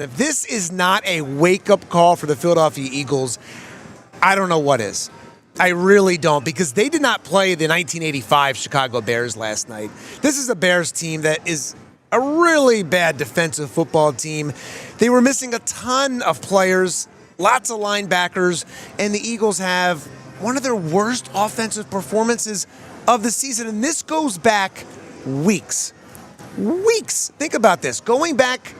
If this is not a wake-up call for the Philadelphia Eagles, I don't know what is. I really don't, because they did not play the 1985 Chicago Bears last night. This is a Bears team that is a really bad defensive football team. They were missing a ton of players, lots of linebackers, and the Eagles have one of their worst offensive performances of the season, and this goes back weeks. Weeks. Think about this. Going back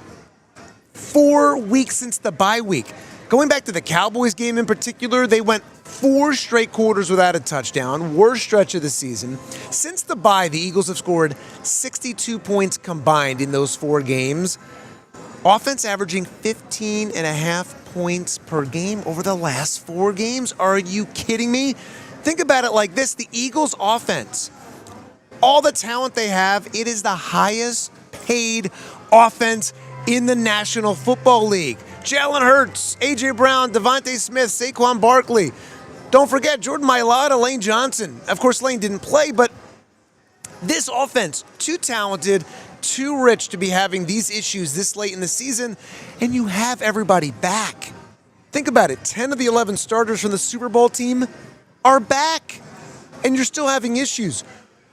4 weeks since the bye week. Going back to the Cowboys game in particular, they went 4 straight quarters without a touchdown, worst stretch of the season. Since the bye, the Eagles have scored 62 points combined in those 4 games. Offense averaging 15.5 points per game over the last 4 games. Are you kidding me? Think about it like this. The Eagles offense, all the talent they have, it is the highest paid offense in the National Football League. Jalen Hurts, A.J. Brown, Devontae Smith, Saquon Barkley. Don't forget Jordan Mailata, Lane Johnson. Of course, Lane didn't play, but this offense, too talented, too rich to be having these issues this late in the season, and you have everybody back. Think about it. 10 of the 11 starters from the Super Bowl team are back, and you're still having issues.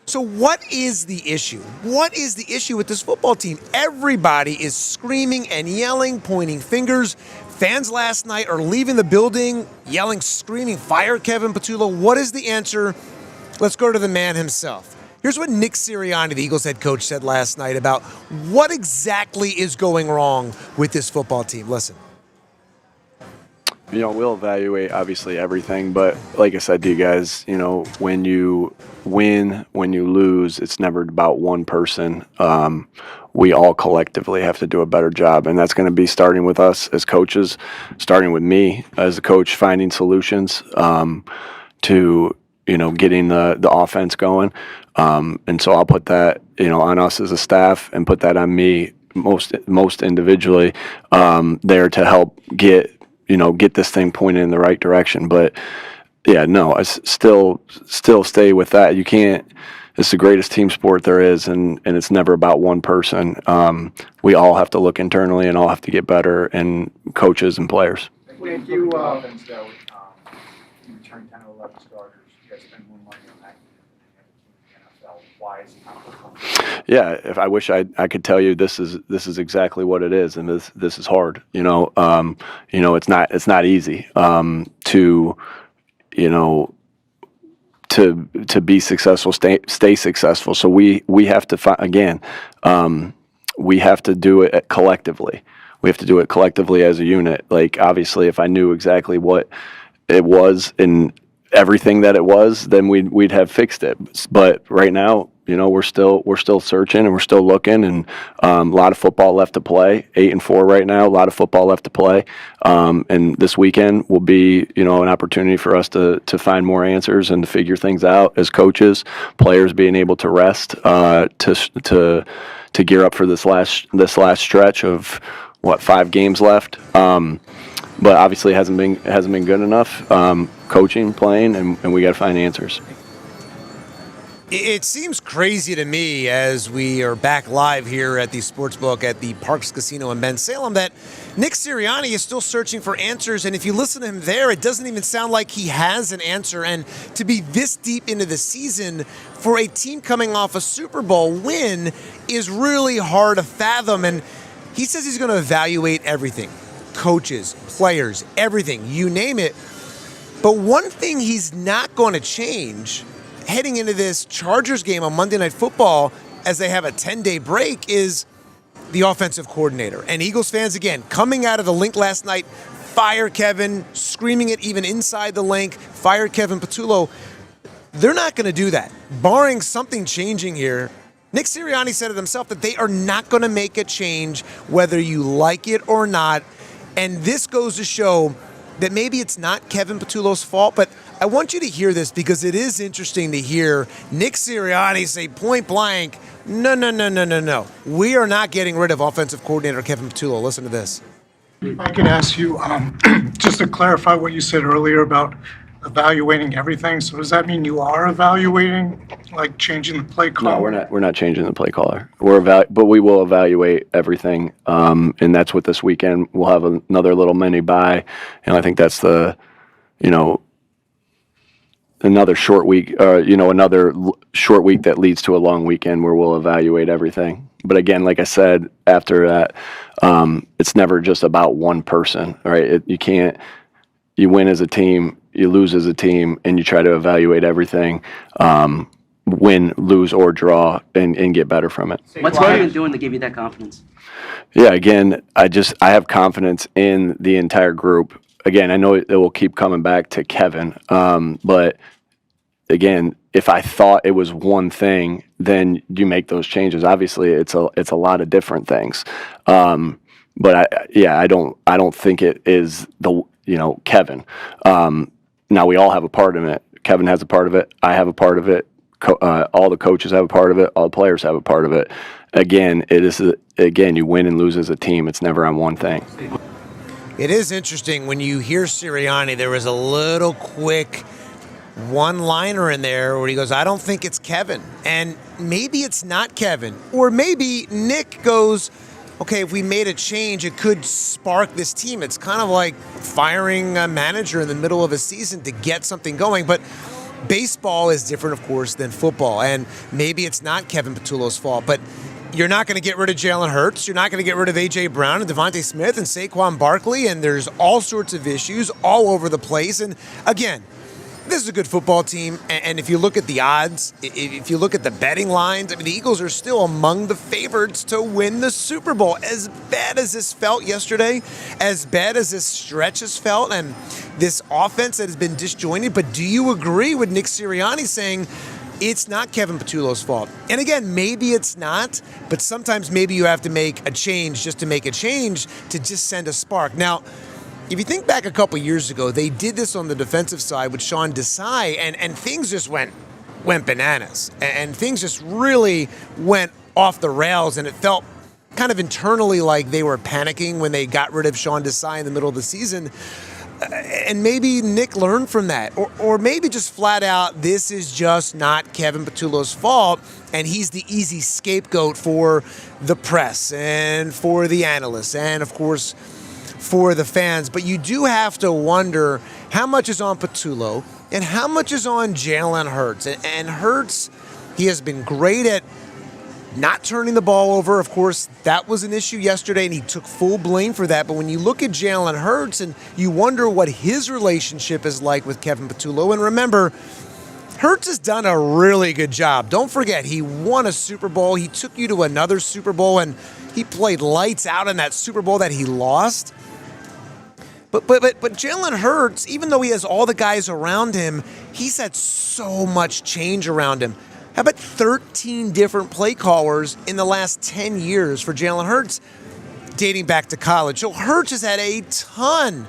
So what is the issue? What is the issue with this football team? Everybody is screaming and yelling, pointing fingers. Fans last night are leaving the building, yelling, screaming, fire Kevin Patullo. What is the answer? Let's go to the man himself. Here's what Nick Sirianni, the Eagles head coach, said last night about what exactly is going wrong with this football team. Listen. We'll evaluate obviously everything, but like I said to you guys, when you win, when you lose, it's never about one person. We all collectively have to do a better job, and that's going to be starting with us as coaches, starting with me as a coach, finding solutions to getting the offense going. And so I'll put that on us as a staff and put that on me most individually there to help get this thing pointed in the right direction. But yeah, no, I still stay with that. You can't. It's the greatest team sport there is, and it's never about one person. We all have to look internally and all have to get better, and coaches and players. Thank you. Offense, though, you return 10 or 11 starters. You guys spend more money on that in the NFL. Why is it not performing? Yeah, if I wish I could tell you this is exactly what it is, and this is hard. It's not easy to be successful, stay successful. So we have to we have to do it collectively. We have to do it collectively as a unit. Like, obviously, if I knew exactly what it was and everything that it was, then we'd have fixed it. But right now, we're still searching and we're still looking, and a lot of football left to play. 8-4 right now, a lot of football left to play. And this weekend will be, an opportunity for us to find more answers and to figure things out as coaches, players being able to rest, to gear up for this last stretch of 5 games left. But obviously it hasn't been good enough. Coaching, playing, and we got to find answers. It seems crazy to me, as we are back live here at the Sportsbook at the Parks Casino in Ben Salem, that Nick Sirianni is still searching for answers. And if you listen to him there, it doesn't even sound like he has an answer. And to be this deep into the season for a team coming off a Super Bowl win is really hard to fathom. And he says he's going to evaluate everything. Coaches, players, everything, you name it. But one thing he's not going to change heading into this Chargers game on Monday Night Football, as they have a 10-day break, is the offensive coordinator. And Eagles fans, again, coming out of the LINC last night, fire Kevin, screaming it even inside the LINC, fire Kevin Patullo. They're not going to do that. Barring something changing here, Nick Sirianni said it himself that they are not going to make a change whether you like it or not. And this goes to show that maybe it's not Kevin Patullo's fault, but I want you to hear this because it is interesting to hear Nick Sirianni say point blank, no. We are not getting rid of offensive coordinator Kevin Patullo. Listen to this. If I could ask you, just to clarify what you said earlier about evaluating everything. So does that mean you are evaluating, like changing the play call? No, we're not changing the play caller. But we will evaluate everything, and that's what this weekend we'll have another little mini bye, and I think that's another short week, another short week that leads to a long weekend where we'll evaluate everything. But again, like I said, after that, it's never just about one person, right? You win as a team, you lose as a team, and you try to evaluate everything, win, lose, or draw, and get better from it. What's Jalen doing to give you that confidence? Yeah, again, I have confidence in the entire group. Again, I know it will keep coming back to Kevin, but again, if I thought it was one thing, then you make those changes. Obviously, it's a lot of different things, but I don't think it is Kevin. Now we all have a part in it. Kevin has a part of it. I have a part of it. All the coaches have a part of it. All the players have a part of it. Again, you win and lose as a team. It's never on one thing. It is interesting when you hear Sirianni, there was a little quick one-liner in there where he goes, I don't think it's Kevin. And maybe it's not Kevin. Or maybe Nick goes, okay, if we made a change, it could spark this team. It's kind of like firing a manager in the middle of a season to get something going. But baseball is different, of course, than football. And maybe it's not Kevin Patullo's fault. But you're not going to get rid of Jalen Hurts. You're not going to get rid of A.J. Brown and Devontae Smith and Saquon Barkley. And there's all sorts of issues all over the place. And again, this is a good football team. And if you look at the odds, if you look at the betting lines, I mean, the Eagles are still among the favorites to win the Super Bowl. As bad as this felt yesterday, as bad as this stretch has felt, and this offense that has been disjointed, but do you agree with Nick Sirianni saying it's not Kevin Patullo's fault? And again, maybe it's not, but sometimes maybe you have to make a change just to make a change to just send a spark. Now, if you think back a couple years ago, they did this on the defensive side with Sean Desai, and things just went bananas. And things just really went off the rails, and it felt kind of internally like they were panicking when they got rid of Sean Desai in the middle of the season. And maybe Nick learned from that. Or maybe just flat out, this is just not Kevin Patullo's fault, and he's the easy scapegoat for the press and for the analysts and, of course, for the fans. But you do have to wonder how much is on Patullo and how much is on Jalen Hurts. And Hurts, he has been great at not turning the ball over. Of course, that was an issue yesterday, and he took full blame for that. But when you look at Jalen Hurts and you wonder what his relationship is like with Kevin Patullo, and remember, Hurts has done a really good job. Don't forget, he won a Super Bowl. He took you to another Super Bowl, and he played lights out in that Super Bowl that he lost. But Jalen Hurts, even though he has all the guys around him, he's had so much change around him. How about 13 different play callers in the last 10 years for Jalen Hurts, dating back to college? So Hurts has had a ton,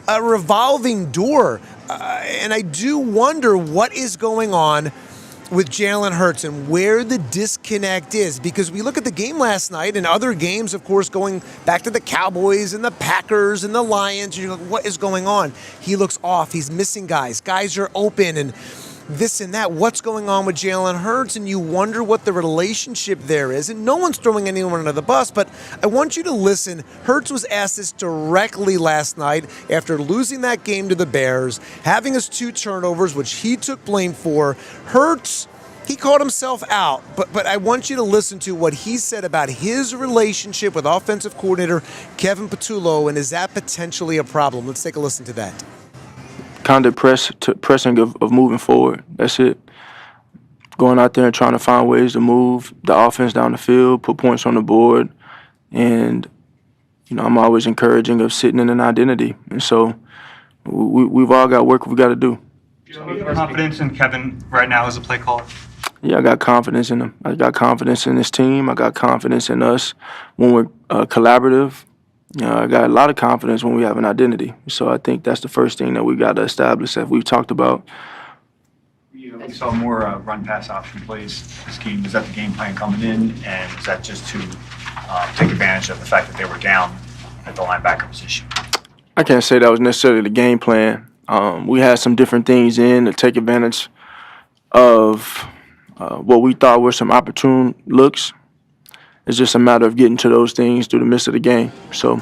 a revolving door. And I do wonder what is going on with Jalen Hurts and where the disconnect is, because we look at the game last night and other games, of course, going back to the Cowboys and the Packers and the Lions. You're like, what is going on? He looks off. He's missing guys. Guys are open and this and that. What's going on with Jalen Hurts? And you wonder what the relationship there is. And no one's throwing anyone under the bus, but I want you to listen. Hurts was asked this directly last night after losing that game to the Bears, having his 2 turnovers, which he took blame for. Hurts, he called himself out, but I want you to listen to what he said about his relationship with offensive coordinator Kevin Patullo, and is that potentially a problem? Let's take a listen to that. Kind of pressing of moving forward. That's it. Going out there and trying to find ways to move the offense down the field, put points on the board, and I'm always encouraging of sitting in an identity. And so we've all got work we got to do. Do you have confidence in Kevin right now as a play caller? Yeah, I got confidence in him. I got confidence in this team. I got confidence in us when we're collaborative. I got a lot of confidence when we have an identity. So I think that's the first thing that we got to establish that we've talked about. We saw more run-pass option plays this game. Was that the game plan coming in, and is that just to take advantage of the fact that they were down at the linebacker position? I can't say that was necessarily the game plan. We had some different things in to take advantage of what we thought were some opportune looks. It's just a matter of getting to those things through the midst of the game. So.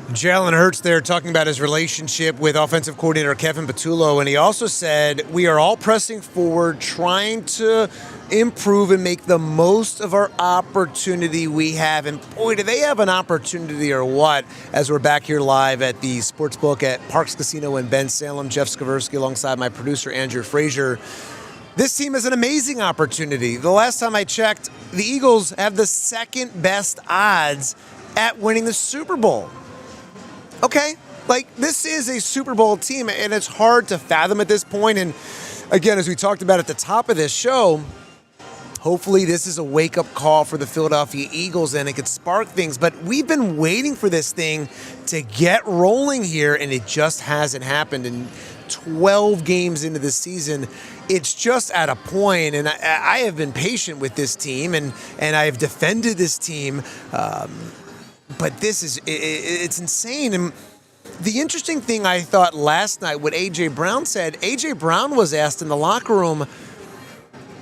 Jalen Hurts there talking about his relationship with offensive coordinator Kevin Patullo, and he also said, we are all pressing forward, trying to improve and make the most of our opportunity we have. And boy, do they have an opportunity or what, as we're back here live at the Sportsbook at Parks Casino in Ben Salem. Jeff Skaversky alongside my producer Andrew Frazier. This team has an amazing opportunity. The last time I checked, the Eagles have the second best odds at winning the Super Bowl. Okay, like this is a Super Bowl team, and it's hard to fathom at this point. And again, as we talked about at the top of this show, hopefully this is a wake-up call for the Philadelphia Eagles and it could spark things. But we've been waiting for this thing to get rolling here, and it just hasn't happened. And 12 games into the season, it's just at a point, and I have been patient with this team, and I have defended this team. But this is, it's insane. And the interesting thing I thought last night, what A.J. Brown said, A.J. Brown was asked in the locker room,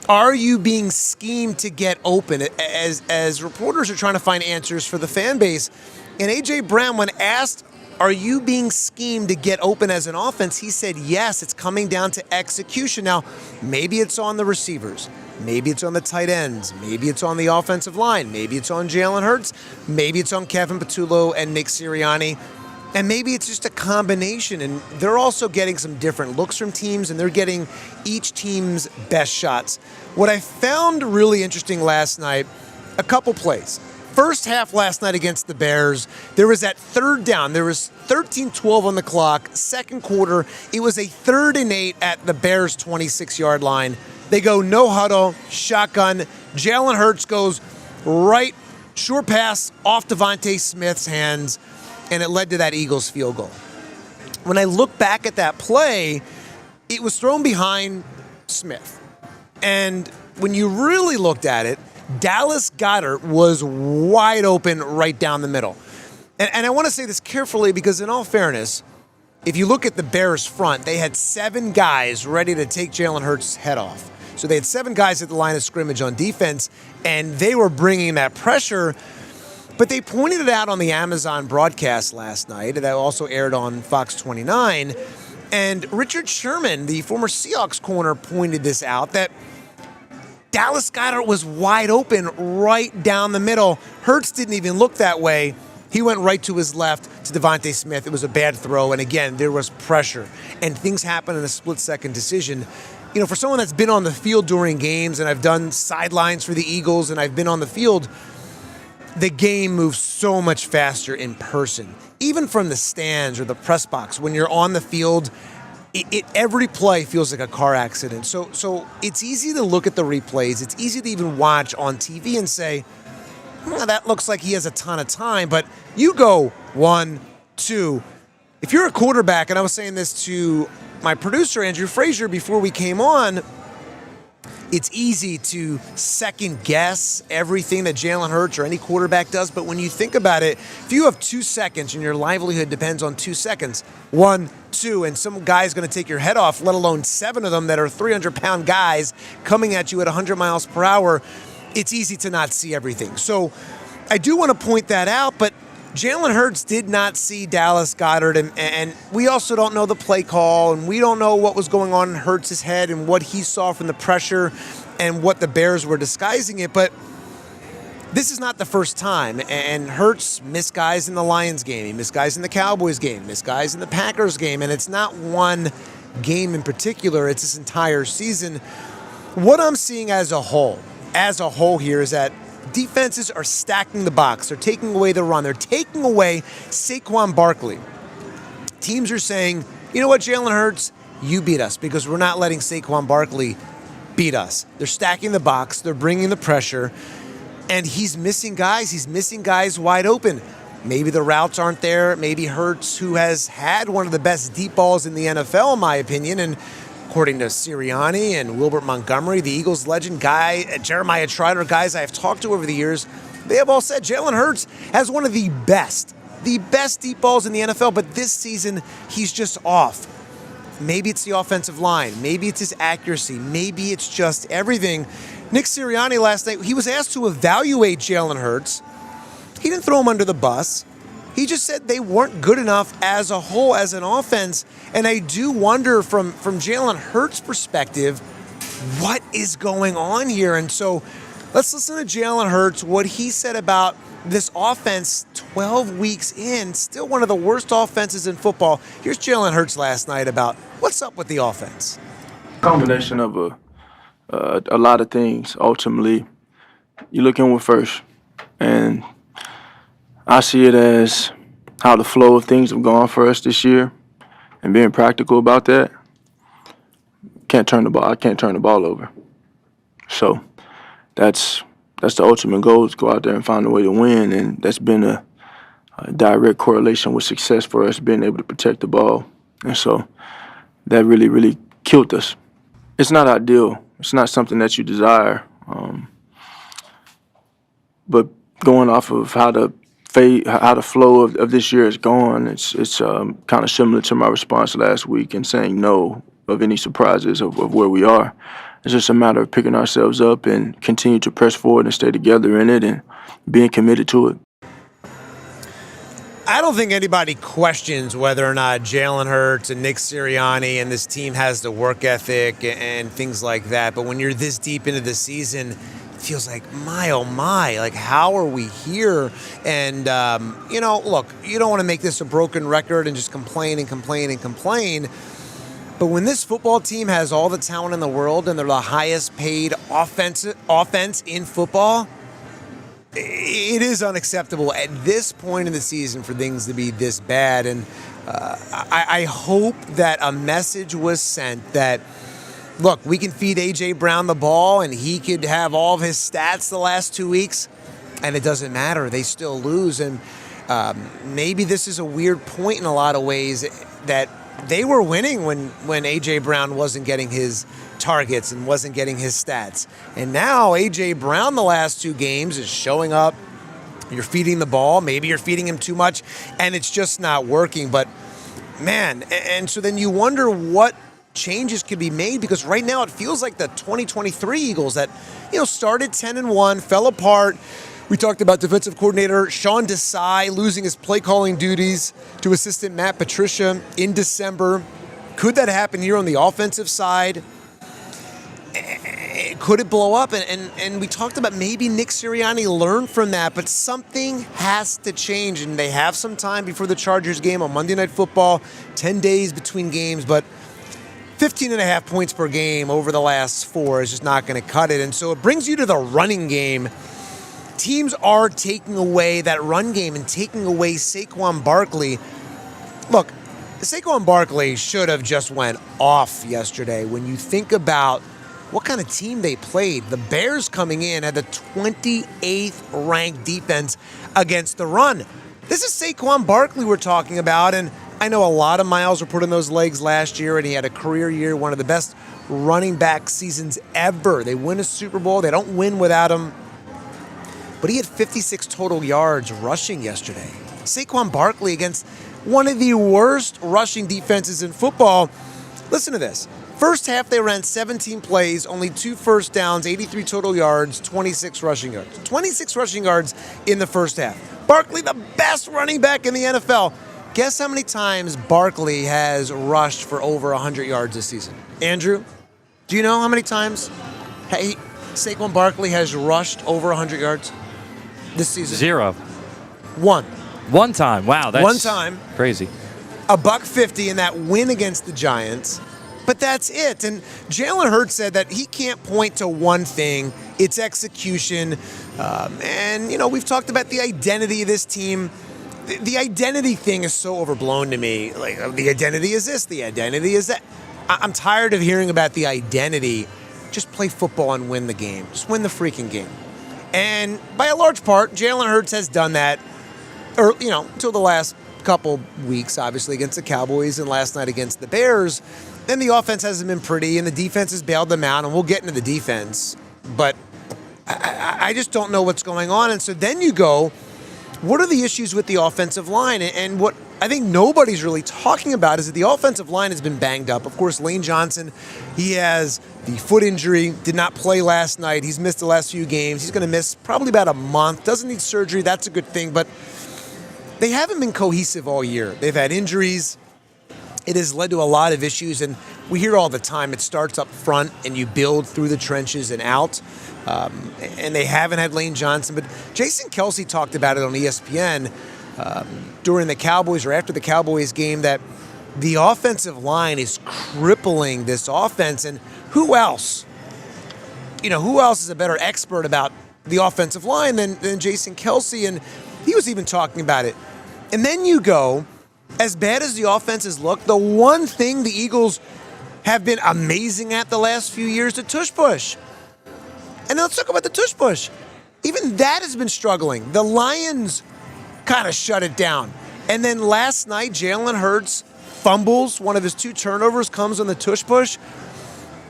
are you being schemed to get open? As reporters are trying to find answers for the fan base. And A.J. Brown, when asked, are you being schemed to get open as an offense? He said, yes, it's coming down to execution. Now, maybe it's on the receivers. Maybe it's on the tight ends. Maybe it's on the offensive line. Maybe it's on Jalen Hurts. Maybe it's on Kevin Patullo and Nick Sirianni. And maybe it's just a combination. And they're also getting some different looks from teams, and they're getting each team's best shots. What I found really interesting last night, a couple plays. First half last night against the Bears, there was that third down. There was 13-12 on the clock. Second quarter, it was a 3rd and 8 at the Bears' 26-yard line. They go no huddle, shotgun. Jalen Hurts goes right, short pass off Devontae Smith's hands, and it led to that Eagles field goal. When I look back at that play, it was thrown behind Smith. And when you really looked at it, Dallas Goedert was wide open right down the middle. And I want to say this carefully because, in all fairness, if you look at the Bears front, they had 7 guys ready to take Jalen Hurts' head off. So they had 7 guys at the line of scrimmage on defense, and they were bringing that pressure. But they pointed it out on the Amazon broadcast last night. That also aired on Fox 29. And Richard Sherman, the former Seahawks corner, pointed this out, that Dallas Goedert was wide open right down the middle. Hurts didn't even look that way. He went right to his left to Devontae Smith. It was a bad throw, and again, there was pressure. And things happen in a split-second decision. You know, for someone that's been on the field during games, and I've done sidelines for the Eagles, and I've been on the field, the game moves so much faster in person. Even from the stands or the press box, when you're on the field, every play feels like a car accident. So it's easy to look at the replays. It's easy to even watch on TV and say, that looks like he has a ton of time. But you go 1, 2. If you're a quarterback, and I was saying this to my producer, Andrew Frazier, before we came on, it's easy to second guess everything that Jalen Hurts or any quarterback does. But when you think about it, if you have 2 seconds and your livelihood depends on 2 seconds, 1, 2, and some guy's going to take your head off, let alone 7 of them that are 300-pound guys coming at you at 100 miles per hour, it's easy to not see everything. So I do want to point that out, but Jalen Hurts did not see Dallas Goedert, and we also don't know the play call, and we don't know what was going on in Hurts' head and what he saw from the pressure and what the Bears were disguising it. But this is not the first time, and Hurts missed guys in the Lions game. He missed guys in the Cowboys game, missed guys in the Packers game, and it's not one game in particular. It's this entire season. What I'm seeing as a whole here is that defenses are stacking the box. They're taking away the run. They're taking away Saquon Barkley. Teams are saying, you know what, Jalen Hurts, you beat us because we're not letting Saquon Barkley beat us. They're stacking the box. They're bringing the pressure. And he's missing guys. He's missing guys wide open. Maybe the routes aren't there. Maybe Hurts, who has had one of the best deep balls in the NFL, in my opinion, and according to Sirianni and Wilbert Montgomery, the Eagles legend guy, Jeremiah Trotter, guys I have talked to over the years, they have all said Jalen Hurts has one of the best the best deep balls in the NFL, but this season he's just off. Maybe it's the offensive line. Maybe it's his accuracy. Maybe it's just everything. Nick Sirianni last night, he was asked to evaluate Jalen Hurts. He didn't throw him under the bus. He just said they weren't good enough as a whole, as an offense. And I do wonder from Jalen Hurts' perspective, what is going on here? And so let's listen to Jalen Hurts, what he said about this offense 12 weeks in, still one of the worst offenses in football. Here's Jalen Hurts last night about what's up with the offense. Combination of a lot of things. Ultimately, you look inward first, and I see it as how the flow of things have gone for us this year, and being practical about that. I can't turn the ball over. So that's the ultimate goal, is go out there and find a way to win, and that's been a direct correlation with success for us, being able to protect the ball. And so that really, really killed us. It's not ideal. It's not something that you desire. But going off of how the flow of this year is gone, it's kind of similar to my response last week and saying no of any surprises of where we are. It's just a matter of picking ourselves up and continue to press forward and stay together in it and being committed to it. I don't think anybody questions whether or not Jalen Hurts and Nick Sirianni and this team has the work ethic and things like that. But when you're this deep into the season, it feels like, my, oh my, like, how are we here? And, look, you don't want to make this a broken record and just complain and complain and complain. But when this football team has all the talent in the world and they're the highest paid offense in football, it is unacceptable at this point in the season for things to be this bad. And I hope that a message was sent that, look, we can feed A.J. Brown the ball and he could have all of his stats the last 2 weeks, and it doesn't matter. They still lose. And maybe this is a weird point in a lot of ways, that they were winning when A.J. Brown wasn't getting his targets and wasn't getting his stats. And now A.J. Brown the last 2 games is showing up. You're feeding the ball. Maybe you're feeding him too much, and it's just not working. But, man, and so then you wonder what changes could be made, because right now it feels like the 2023 Eagles that, started 10-1, fell apart. We talked about defensive coordinator Sean Desai losing his play calling duties to assistant Matt Patricia in December. Could that happen here on the offensive side? Could it blow up? And we talked about maybe Nick Sirianni learned from that, but something has to change, and they have some time before the Chargers game on Monday Night Football, 10 days between games, but 15.5 points per game over the last 4 is just not going to cut it. And so it brings you to the running game. Teams are taking away that run game and taking away Saquon Barkley. Look, Saquon Barkley should have just went off yesterday. When you think about what kind of team they played, the Bears coming in had the 28th ranked defense against the run. This is Saquon Barkley we're talking about, and I know a lot of miles were put in those legs last year, and he had a career year, one of the best running back seasons ever. They win a Super Bowl. They don't win without him. But he had 56 total yards rushing yesterday. Saquon Barkley against one of the worst rushing defenses in football. Listen to this. First half, they ran 17 plays, only 2 first downs, 83 total yards, 26 rushing yards. 26 rushing yards in the first half. Barkley, the best running back in the NFL. Guess how many times Barkley has rushed for over 100 yards this season? Andrew, do you know how many times Saquon Barkley has rushed over 100 yards this season? 0. One time. Wow, that's one time. Crazy. $150 in that win against the Giants. But that's it. And Jalen Hurts said that he can't point to one thing. It's execution. And, we've talked about the identity of this team. The identity thing is so overblown to me. Like, the identity is this, the identity is that. I'm tired of hearing about the identity. Just play football and win the game. Just win the freaking game. And by a large part, Jalen Hurts has done that, until the last couple weeks, obviously, against the Cowboys and last night against the Bears. Then the offense hasn't been pretty, and the defense has bailed them out, and we'll get into the defense. But I just don't know what's going on. And so then you go what are the issues with the offensive line? And what I think nobody's really talking about is that the offensive line has been banged up. Of course, Lane Johnson, he has the foot injury, did not play last night. He's missed the last few games. He's going to miss probably about a month. Doesn't need surgery. That's a good thing. But they haven't been cohesive all year. They've had injuries. It has led to a lot of issues, and we hear all the time it starts up front and you build through the trenches and out. And they haven't had Lane Johnson, but Jason Kelce talked about it on ESPN during the Cowboys or after the Cowboys game that the offensive line is crippling this offense. And who else? Who else is a better expert about the offensive line than Jason Kelce? And he was even talking about it. And then you go, as bad as the offenses look, the one thing the Eagles have been amazing at the last few years, the tush push. And let's talk about the tush push. Even that has been struggling. The Lions kind of shut it down. And then last night, Jalen Hurts fumbles. One of his 2 turnovers comes on the tush push.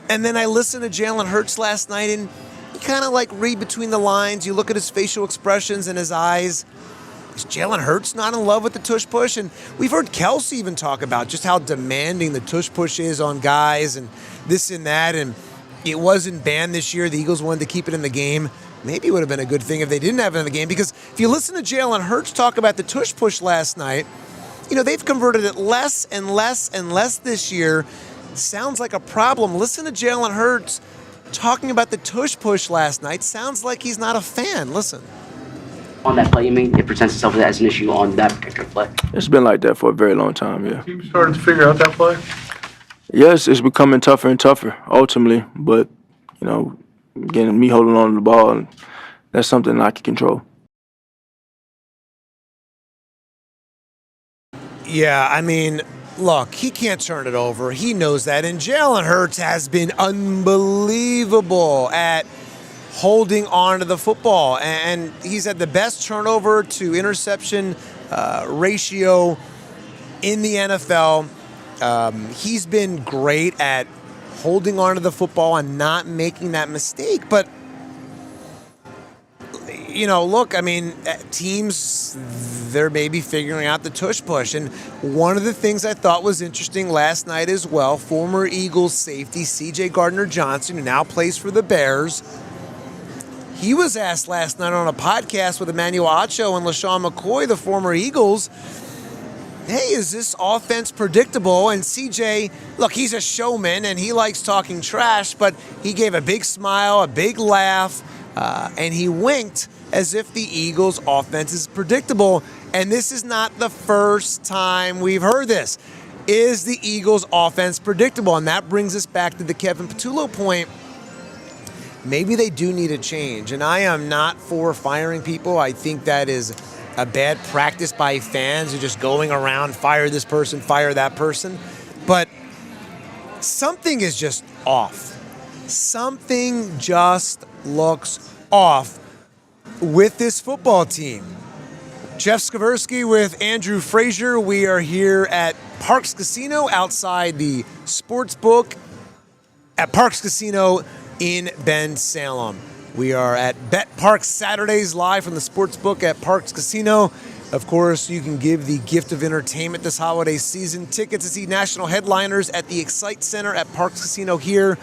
And then I listened to Jalen Hurts last night, and you kind of read between the lines. You look at his facial expressions and his eyes. Is Jalen Hurts not in love with the tush push? And we've heard Kelce even talk about just how demanding the tush push is on guys and this and that. And it wasn't banned this year. The Eagles wanted to keep it in the game. Maybe it would have been a good thing if they didn't have it in the game, because if you listen to Jalen Hurts talk about the tush push last night, they've converted it less and less and less this year. Sounds like a problem. Listen to Jalen Hurts talking about the tush push last night. Sounds like he's not a fan. Listen. On that play, you mean it presents itself as an issue on that particular play? It's been like that for a very long time, yeah. You started to figure out that play? Yes, it's becoming tougher and tougher, ultimately. But, again, me holding on to the ball, that's something I can control. Yeah, look, he can't turn it over. He knows that. And Jalen Hurts has been unbelievable at holding on to the football. And he's had the best turnover to interception ratio in the NFL. He's been great at holding on to the football and not making that mistake. But, look, teams, they're maybe figuring out the tush push. And one of the things I thought was interesting last night as well, former Eagles safety C.J. Gardner-Johnson, who now plays for the Bears, he was asked last night on a podcast with Emmanuel Acho and LaShawn McCoy, the former Eagles, hey, is this offense predictable? And CJ, look, he's a showman and he likes talking trash, but he gave a big smile, a big laugh, and he winked as if the Eagles' offense is predictable. And this is not the first time we've heard this. Is the Eagles' offense predictable? And that brings us back to the Kevin Patullo point. Maybe they do need a change. And I am not for firing people. I think that is a bad practice by fans who are just going around, fire this person, fire that person. But something is just off. Something just looks off with this football team. Jeff Skaversky with Andrew Frazier. We are here at Parks Casino outside the sports book at Parks Casino in Ben Salem. We are at Bet Parks Saturdays live from the sports book at Parks Casino. Of course, you can give the gift of entertainment this holiday season. Tickets to see national headliners at the Excite Center at Parks Casino here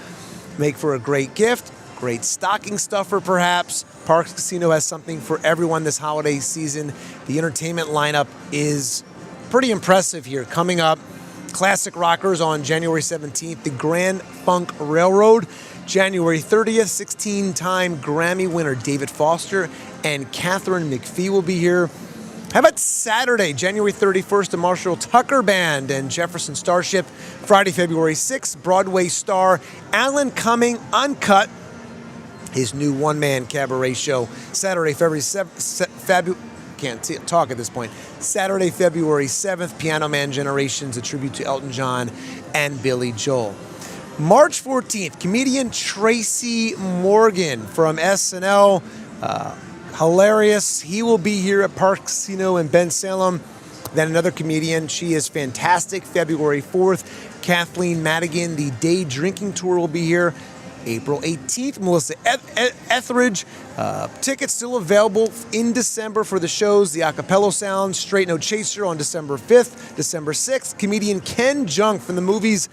make for a great gift. Great stocking stuffer, perhaps. Parks Casino has something for everyone this holiday season. The entertainment lineup is pretty impressive here. Coming up, classic rockers on January 17th, the Grand Funk Railroad. January 30th, 16-time Grammy winner David Foster and Catherine McPhee will be here. How about Saturday, January 31st, the Marshall Tucker Band and Jefferson Starship. Friday, February 6th, Broadway star Alan Cumming Uncut, his new one-man cabaret show. Saturday, February 7th, can't talk at this point. Saturday, February 7th, Piano Man Generations, a tribute to Elton John and Billy Joel. March 14th, comedian Tracy Morgan from SNL. Hilarious. He will be here at Parks Casino in Ben Salem. Then another comedian. She is fantastic. February 4th, Kathleen Madigan. The Day Drinking Tour will be here. April 18th. Melissa Etheridge. Tickets still available in December for the shows. The Acapello Sound, Straight No Chaser on December 5th. December 6th, comedian Ken Junk from the movies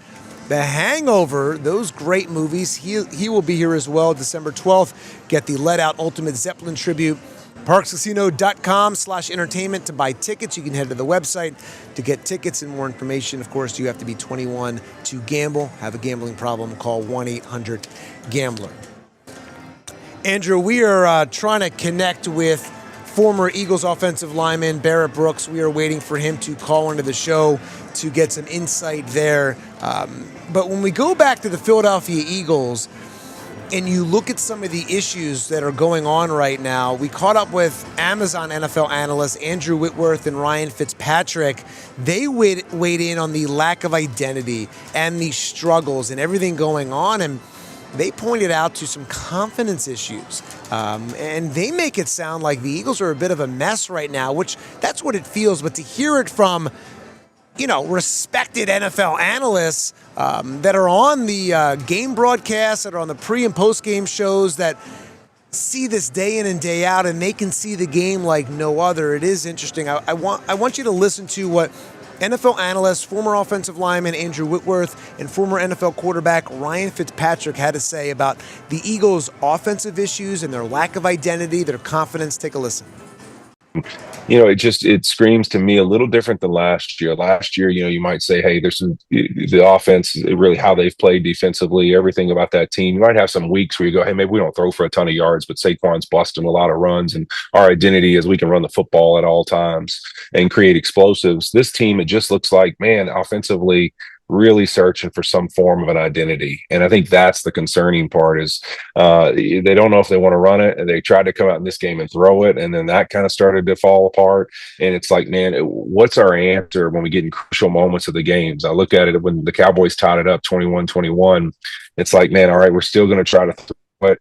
The Hangover, those great movies. He will be here as well. December 12th, get the Let Out Ultimate Zeppelin tribute. ParksCasino.com/entertainment to buy tickets. You can head to the website to get tickets and more information. Of course, you have to be 21 to gamble. Have a gambling problem, call 1-800-GAMBLER. Andrew, we are trying to connect with former Eagles offensive lineman Barrett Brooks. We are waiting for him to call into the show to get some insight there. But when we go back to the Philadelphia Eagles, and you look at some of the issues that are going on right now, we caught up with Amazon NFL analysts Andrew Whitworth and Ryan Fitzpatrick. They weighed in on the lack of identity and the struggles and everything going on, and they pointed out to some confidence issues. And they make it sound like the Eagles are a bit of a mess right now, which that's what it feels. But to hear it from respected NFL analysts that are on the game broadcasts, that are on the pre- and post-game shows, that see this day in and day out, and they can see the game like no other. It is interesting. I want you to listen to what NFL analyst, former offensive lineman Andrew Whitworth, and former NFL quarterback Ryan Fitzpatrick had to say about the Eagles' offensive issues and their lack of identity, their confidence. Take a listen. It screams to me a little different than last year. Last year, you might say, hey, the offense, really how they've played defensively, everything about that team. You might have some weeks where you go, hey, maybe we don't throw for a ton of yards, but Saquon's busting a lot of runs, and our identity is we can run the football at all times and create explosives. This team, it just looks like, man, offensively, really searching for some form of an identity. And I think that's the concerning part is they don't know if they want to run it. And they tried to come out in this game and throw it. And then that kind of started to fall apart. And it's like, man, what's our answer when we get in crucial moments of the games? I look at it when the Cowboys tied it up 21-21. It's like, man, all right, we're still going to try to throw it,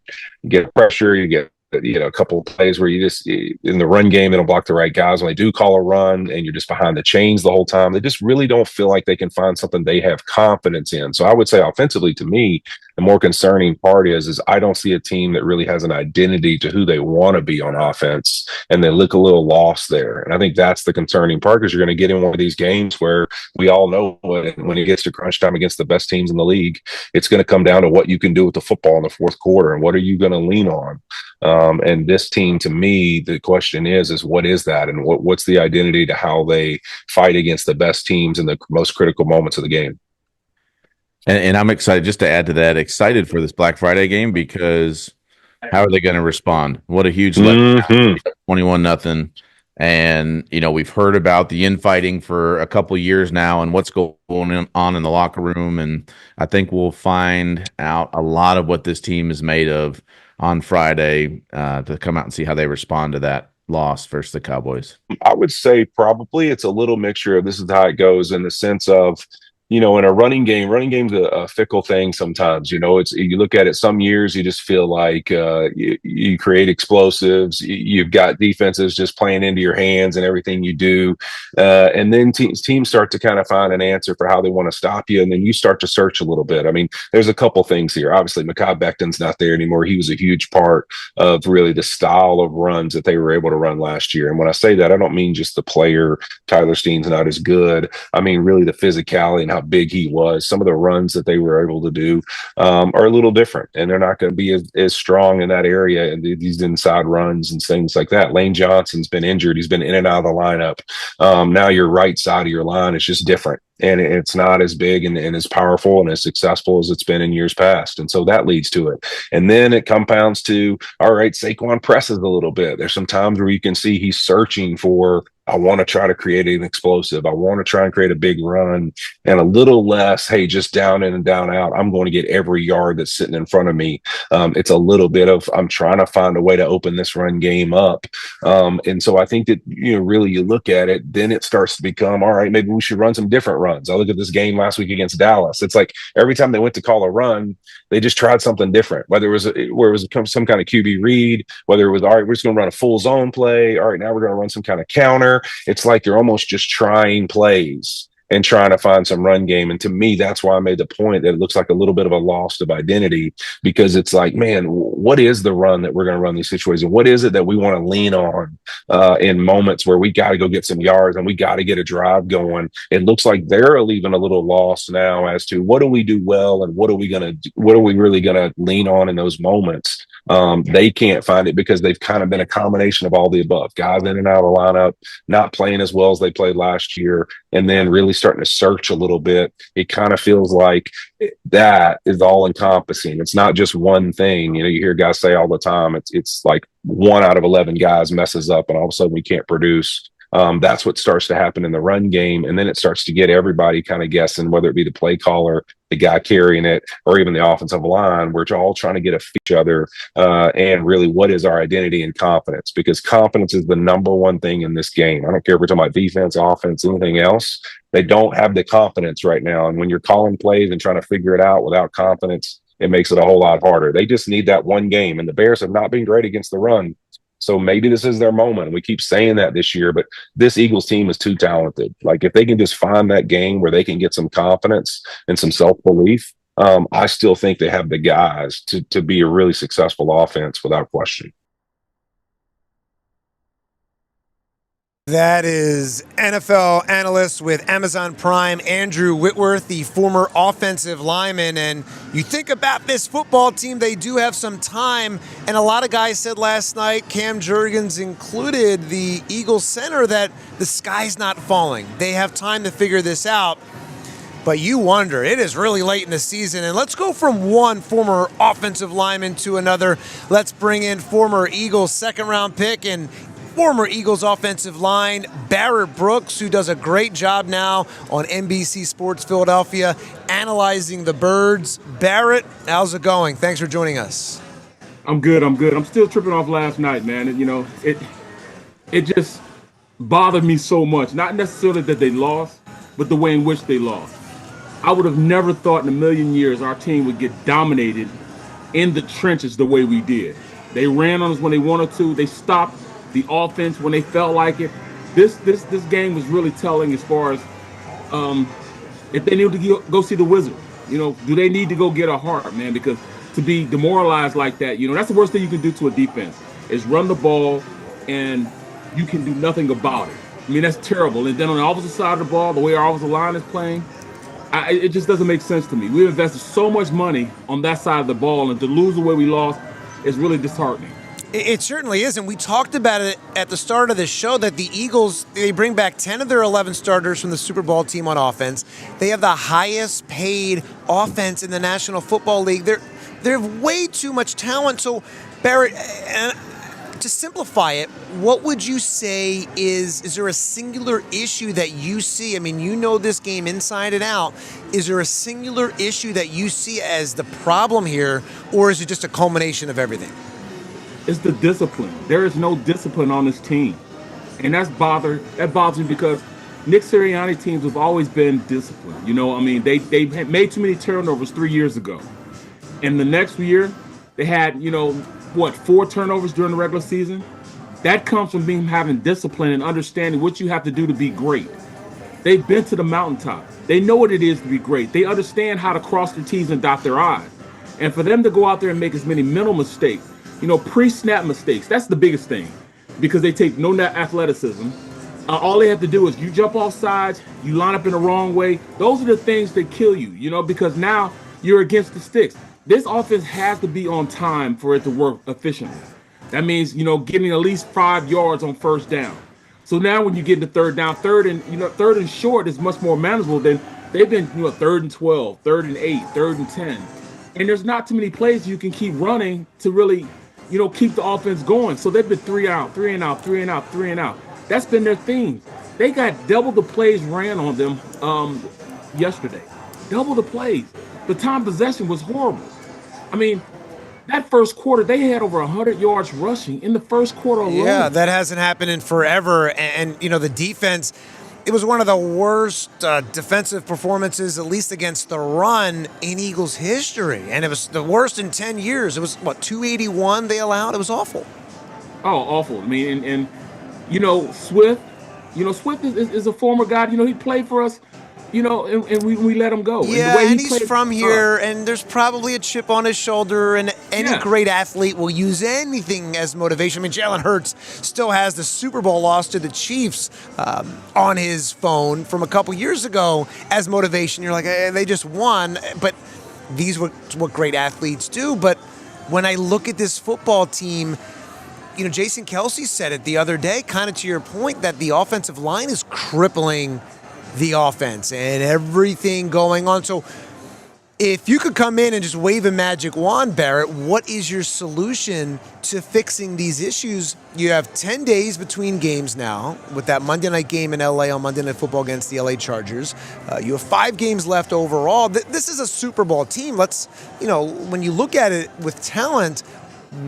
get pressure, you get a couple of plays where you just in the run game, they don't block the right guys. When they do call a run and you're just behind the chains the whole time, they just really don't feel like they can find something they have confidence in. So I would say offensively, to me, the more concerning part is I don't see a team that really has an identity to who they want to be on offense, and they look a little lost there. And I think that's the concerning part, because you're going to get in one of these games where we all know when it gets to crunch time against the best teams in the league, it's going to come down to what you can do with the football in the fourth quarter and what are you going to lean on. And this team, to me, the question is what is that, and what's the identity to how they fight against the best teams in the most critical moments of the game? And I'm excited, just to add to that, excited for this Black Friday game, because how are they going to respond? What a huge letdown, 21-0. And, we've heard about the infighting for a couple of years now and what's going on in the locker room. And I think we'll find out a lot of what this team is made of on Friday to come out and see how they respond to that loss versus the Cowboys. I would say probably it's a little mixture of this is how it goes, in the sense of, in a running game's a fickle thing sometimes. It's, you look at it, some years you just feel like you create explosives. You've got defenses just playing into your hands and everything you do. And then teams start to kind of find an answer for how they want to stop you. And then you start to search a little bit. I mean, there's a couple things here. Obviously, Mekhi Becton's not there anymore. He was a huge part of really the style of runs that they were able to run last year. And when I say that, I don't mean just the player, Tyler Steen's not as good. I mean, really the physicality and how big he was. Some of the runs that they were able to do are a little different, and they're not going to be as strong in that area, and these inside runs and things like that. Lane Johnson's been injured. He's been in and out of the lineup. Now your right side of your line is just different, and it's not as big and as powerful and as successful as it's been in years past. And so that leads to it. And then it compounds to, all right, Saquon presses a little bit. There's some times where you can see he's searching for, I want to try to create an explosive. I want to try and create a big run, and a little less, hey, just down in and down out. I'm going to get every yard that's sitting in front of me. It's a little bit of, I'm trying to find a way to open this run game up. And so I think that, really you look at it, then it starts to become, all right, maybe we should run some different runs. I look at this game last week against Dallas. It's like every time they went to call a run, they just tried something different, whether it was some kind of QB read, whether it was, all right, we're just going to run a full zone play. All right, now we're going to run some kind of counter. It's like they're almost just trying plays and trying to find some run game. And to me, that's why I made the point that it looks like a little bit of a loss of identity, because it's like, man, what is the run that we're going to run these situations? What is it that we want to lean on in moments where we got to go get some yards and we got to get a drive going? It looks like they're even a little lost now as to what do we do well and what are we really going to lean on in those moments. They can't find it because they've kind of been a combination of all the above. Guys in and out of the lineup, not playing as well as they played last year, and then really starting to search a little bit. It kind of feels like that is all encompassing. It's not just one thing. You hear guys say all the time, it's like 1 out of 11 guys messes up and all of a sudden we can't produce. That's what starts to happen in the run game. And then it starts to get everybody kind of guessing, whether it be the play caller, the guy carrying it, or even the offensive line. We're all trying to get a each other. And really, what is our identity and confidence? Because confidence is the number one thing in this game. I don't care if we're talking about defense, offense, anything else. They don't have the confidence right now. And when you're calling plays and trying to figure it out without confidence, it makes it a whole lot harder. They just need that one game. And the Bears have not been great against the run. So maybe this is their moment. We keep saying that this year, but this Eagles team is too talented. Like if they can just find that game where they can get some confidence and some self-belief, I still think they have the guys to be a really successful offense without question. That is NFL analyst with Amazon Prime, Andrew Whitworth, the former offensive lineman. And you think about this football team, they do have some time. And a lot of guys said last night, Cam Jurgens included, the Eagles center, that the sky's not falling. They have time to figure this out. But you wonder, it is really late in the season. And let's go from one former offensive lineman to another. Let's bring in former Eagles second-round pick and former Eagles offensive line, Barrett Brooks, who does a great job now on NBC Sports Philadelphia, analyzing the Birds. Barrett, how's it going? Thanks for joining us. I'm good. I'm still tripping off last night, man. It just bothered me so much. Not necessarily that they lost, but the way in which they lost. I would have never thought in a million years our team would get dominated in the trenches the way we did. They ran on us when they wanted to. They stopped the offense when they felt like it. This game was really telling as far as if they need to go see the Wizard. Do they need to go get a heart, man? Because to be demoralized like that, that's the worst thing you can do to a defense is run the ball and you can do nothing about it. I mean, that's terrible. And then on the opposite side of the ball, the way our offensive line is playing, it just doesn't make sense to me. We've invested so much money on that side of the ball, and to lose the way we lost is really disheartening. It certainly is, and we talked about it at the start of the show that the Eagles, they bring back 10 of their 11 starters from the Super Bowl team on offense. They have the highest paid offense in the National Football League. They have way too much talent. So, Barrett, to simplify it, what would you say is there a singular issue that you see? I mean, you know this game inside and out. Is there a singular issue that you see as the problem here, or is it just a culmination of everything? It's the discipline. There is no discipline on this team. And that bothers me because Nick Sirianni teams have always been disciplined. They had made too many turnovers 3 years ago. And the next year, they had, 4 turnovers during the regular season? That comes from having discipline and understanding what you have to do to be great. They've been to the mountaintop. They know what it is to be great. They understand how to cross their T's and dot their I's. And for them to go out there and make as many mental mistakes, pre-snap mistakes, that's the biggest thing because they take no athleticism. All they have to do is you jump off sides, you line up in the wrong way. Those are the things that kill you, because now you're against the sticks. This offense has to be on time for it to work efficiently. That means, getting at least 5 yards on first down. So now when you get to third down, third and short is much more manageable than they've been, 3rd and 12, 3rd and 8, 3rd and 10. And there's not too many plays you can keep running to really keep the offense going. So they've been 3 out, 3 and out, 3 and out, 3 and out. That's been their theme. They got double the plays ran on them yesterday. Double the plays. The time possession was horrible. I mean, that first quarter, they had over 100 yards rushing in the first quarter alone. Yeah, that hasn't happened in forever. And the defense, it was one of the worst defensive performances, at least against the run, in Eagles history. And it was the worst in 10 years. It was, 281 they allowed? It was awful. Oh, awful. I mean, and Swift, Swift is a former guy. He played for us and we let him go. Yeah, and the way and he he's played, from here, and there's probably a chip on his shoulder, and any Yeah. great athlete will use anything as motivation. I mean, Jalen Hurts still has the Super Bowl loss to the Chiefs on his phone from a couple years ago as motivation. You're like, they just won, but these were what great athletes do. But when I look at this football team, Jason Kelsey said it the other day, kind of to your point, that the offensive line is crippling the offense and everything going on. So if you could come in and just wave a magic wand, Barrett, what is your solution to fixing these issues? You have 10 days between games now with that Monday night game in LA on Monday Night Football against the LA Chargers. You have 5 games left overall. This is a Super Bowl team. When you look at it with talent,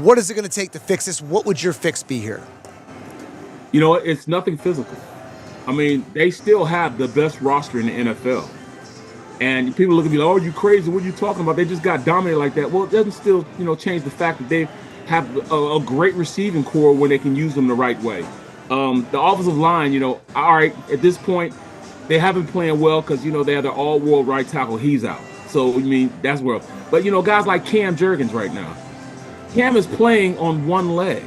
what is it going to take to fix this? What would your fix be here? It's nothing physical. I mean, they still have the best roster in the NFL. And people look at me like, oh, you crazy. What are you talking about? They just got dominated like that. Well, it doesn't still, change the fact that they have a great receiving core when they can use them the right way. The offensive line, all right, at this point, they haven't been playing well because, they have their all-world right tackle. He's out. So, that's where. But, guys like Cam Jurgens right now. Cam is playing on one leg,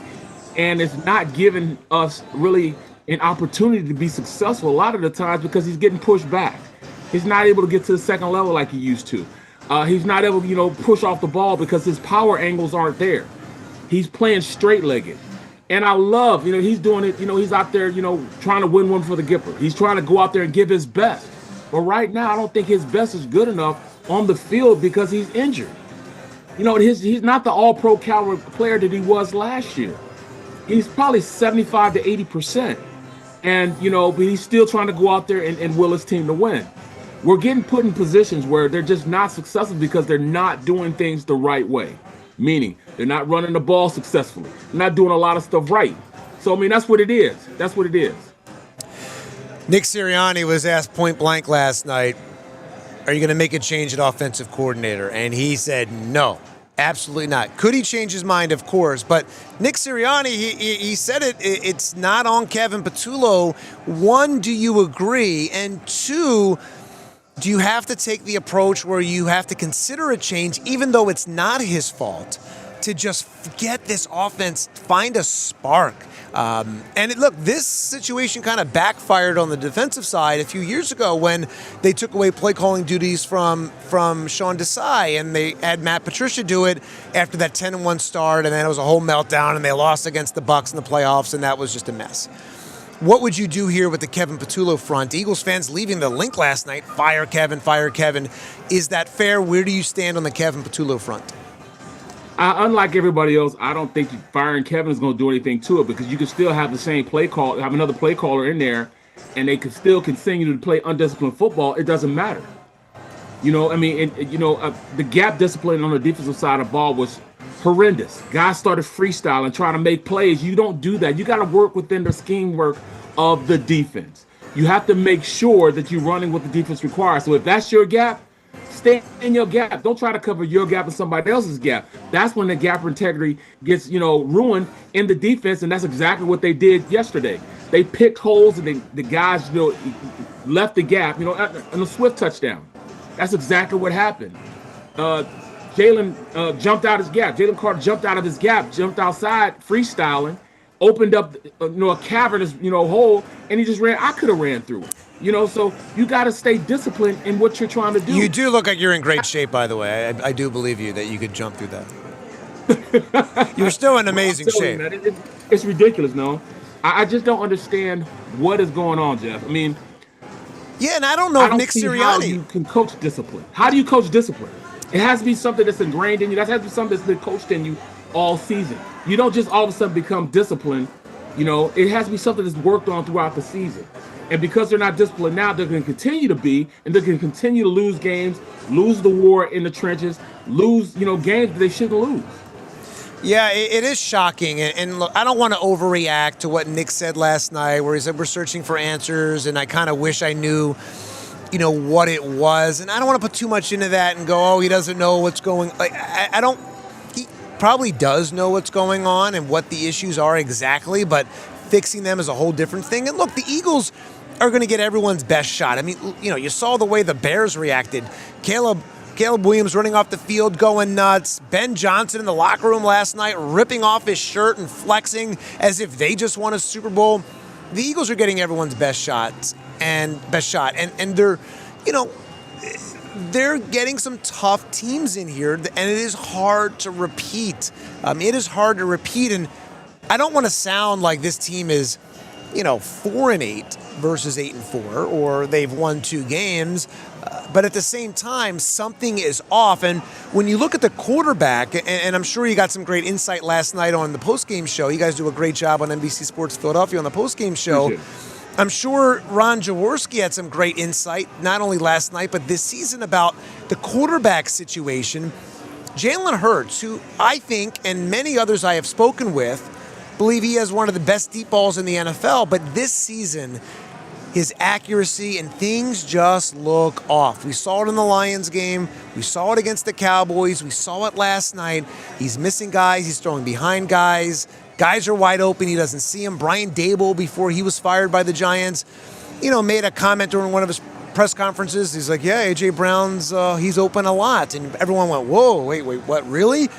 and it's not giving us really an opportunity to be successful a lot of the times because he's getting pushed back. He's not able to get to the second level like he used to. He's not able to, push off the ball because his power angles aren't there. He's playing straight-legged. And I love, he's doing it, he's out there, trying to win one for the Gipper. He's trying to go out there and give his best. But right now, I don't think his best is good enough on the field because he's injured. He's not the all-pro caliber player that he was last year. He's probably 75 to 80%. And, but he's still trying to go out there and will his team to win. We're getting put in positions where they're just not successful because they're not doing things the right way. Meaning, they're not running the ball successfully. They're not doing a lot of stuff right. So, that's what it is. That's what it is. Nick Sirianni was asked point blank last night, are you going to make a change at offensive coordinator? And he said no. Absolutely not. Could he change his mind? Of course. But Nick Sirianni, he said it's not on Kevin Patullo. 1, do you agree? And 2, do you have to take the approach where you have to consider a change, even though it's not his fault, to just get this offense, find a spark? Look, this situation kind of backfired on the defensive side a few years ago when they took away play calling duties from Sean Desai, and they had Matt Patricia do it after that 10-1 start, and then it was a whole meltdown, and they lost against the Bucs in the playoffs, and that was just a mess. What would you do here with the Kevin Patullo front? Eagles fans leaving the LINC last night, fire Kevin, fire Kevin. Is that fair? Where do you stand on the Kevin Patullo front? Unlike everybody else, I don't think firing Kevin is going to do anything to it because you can still have the same play call, have another play caller in there, and they can still continue to play undisciplined football. It doesn't matter. The gap discipline on the defensive side of the ball was horrendous. Guys started freestyling, trying to make plays. You don't do that. You got to work within the scheme work of the defense. You have to make sure that you're running what the defense requires. So if that's your gap, stay in your gap. Don't try to cover your gap and somebody else's gap. That's when the gap integrity gets, ruined in the defense, and that's exactly what they did yesterday. They picked holes, and the guys, left the gap, and a swift touchdown. That's exactly what happened. Jalen jumped out his gap. Jalen Carter jumped out of his gap, jumped outside, freestyling, opened up, a cavernous, hole, and he just ran. I could have ran through it. So you got to stay disciplined in what you're trying to do. You do look like you're in great shape, by the way. I do believe you that you could jump through that. You're still in amazing shape. It's ridiculous, no? I just don't understand what is going on, Jeff. Yeah, and I don't know if Nick Sirianni. How you can coach discipline. How do you coach discipline? It has to be something that's ingrained in you. That has to be something that's been coached in you all season. You don't just all of a sudden become disciplined. It has to be something that's worked on throughout the season. And because they're not disciplined now, they're going to continue to be, and they're going to continue to lose games, lose the war in the trenches, lose, games that they shouldn't lose. Yeah, it is shocking. And look, I don't want to overreact to what Nick said last night, where he said we're searching for answers, and I kind of wish I knew, what it was. And I don't want to put too much into that and go, oh, he doesn't know what's going. I don't. He probably does know what's going on and what the issues are exactly, but fixing them is a whole different thing. And look, the Eagles are going to get everyone's best shot. I mean, you saw the way the Bears reacted. Caleb Williams running off the field, going nuts. Ben Johnson in the locker room last night, ripping off his shirt and flexing as if they just won a Super Bowl. The Eagles are getting everyone's best shot, and they're getting some tough teams in here, and it is hard to repeat. And I don't want to sound like this team is, 4-8 versus 8-4, or they've won 2 games. But at the same time, something is off. And when you look at the quarterback, and I'm sure you got some great insight last night on the postgame show. You guys do a great job on NBC Sports Philadelphia on the postgame show. I'm sure Ron Jaworski had some great insight, not only last night, but this season about the quarterback situation. Jalen Hurts, who I think, and many others I have spoken with, believe he has one of the best deep balls in the NFL, but this season, his accuracy and things just look off. We saw it in the Lions game. We saw it against the Cowboys. We saw it last night. He's missing guys. He's throwing behind guys. Guys are wide open. He doesn't see them. Brian Dable, before he was fired by the Giants, made a comment during one of his press conferences. He's like, yeah, A.J. Brown's, he's open a lot. And everyone went, whoa, wait, what, really?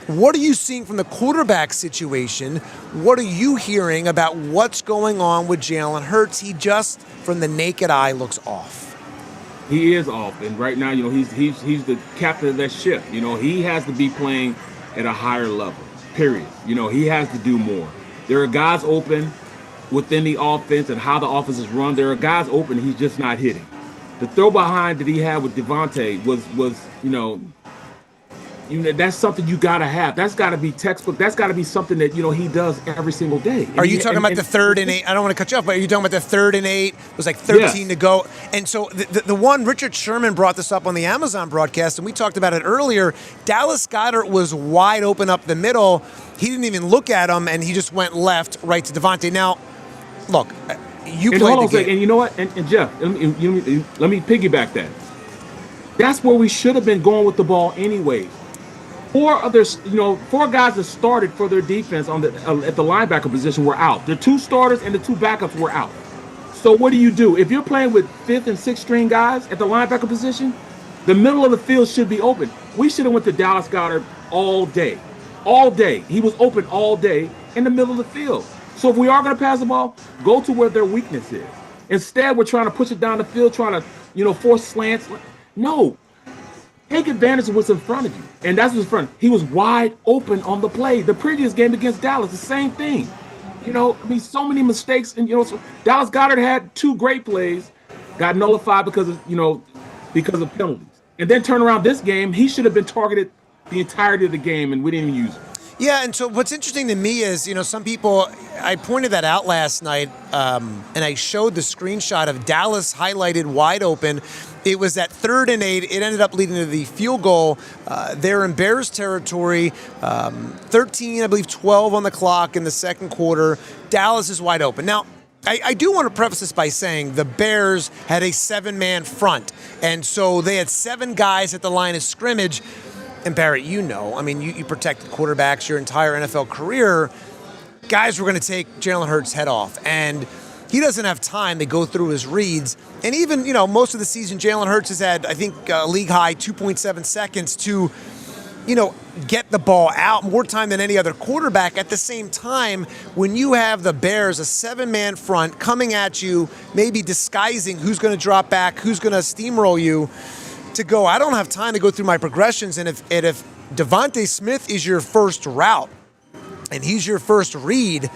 What are you seeing from the quarterback situation? What are you hearing about what's going on with Jalen Hurts? He just, from the naked eye, looks off. He is off, and right now, he's the captain of that ship. He has to be playing at a higher level. Period. He has to do more. There are guys open within the offense and how the offense is run. There are guys open. He's just not hitting. The throw behind that he had with Devontae was that's something you got to have. That's got to be textbook. That's got to be something that, he does every single day. Are you talking about the 3rd and 8? I don't want to cut you off, but are you talking about the 3rd and 8? It was like 13 to go. And so the one, Richard Sherman brought this up on the Amazon broadcast, and we talked about it earlier. Dallas Goedert was wide open up the middle. He didn't even look at him, and he just went left, right to Devontae. Now, look, you played the game. And you know what? And Jeff, let me piggyback that. That's where we should have been going with the ball anyway. 4 guys that started for their defense at the linebacker position were out. The 2 starters and the 2 backups were out. So what do? If you're playing with 5th and 6th string guys at the linebacker position, the middle of the field should be open. We should have went to Dallas Goedert all day. All day. He was open all day in the middle of the field. So if we are going to pass the ball, go to where their weakness is. Instead, we're trying to push it down the field, trying to force slants. No. Take advantage of what's in front of you. And that's what's in front. He was wide open on the play. The previous game against Dallas, the same thing. So many mistakes. And, so Dallas Goedert had 2 great plays, got nullified because of penalties. And then turn around this game, he should have been targeted the entirety of the game, and we didn't even use him. Yeah, and so what's interesting to me is, some people, I pointed that out last night, and I showed the screenshot of Dallas highlighted wide open. It was that 3rd and 8. It ended up leading to the field goal. They're in Bears territory, 13, I believe 12 on the clock in the second quarter. Dallas is wide open. Now, I do want to preface this by saying the Bears had a 7-man front, and so they had 7 guys at the line of scrimmage. And Barrett, you protected quarterbacks your entire NFL career. Guys were going to take Jalen Hurts' head off, and he doesn't have time to go through his reads. And even, most of the season, Jalen Hurts has had, I think, league high 2.7 seconds to, get the ball out, more time than any other quarterback. At the same time, when you have the Bears, a 7-man front coming at you, maybe disguising who's going to drop back, who's going to steamroll you, to go, I don't have time to go through my progressions. And if Devontae Smith is your first route and he's your first read,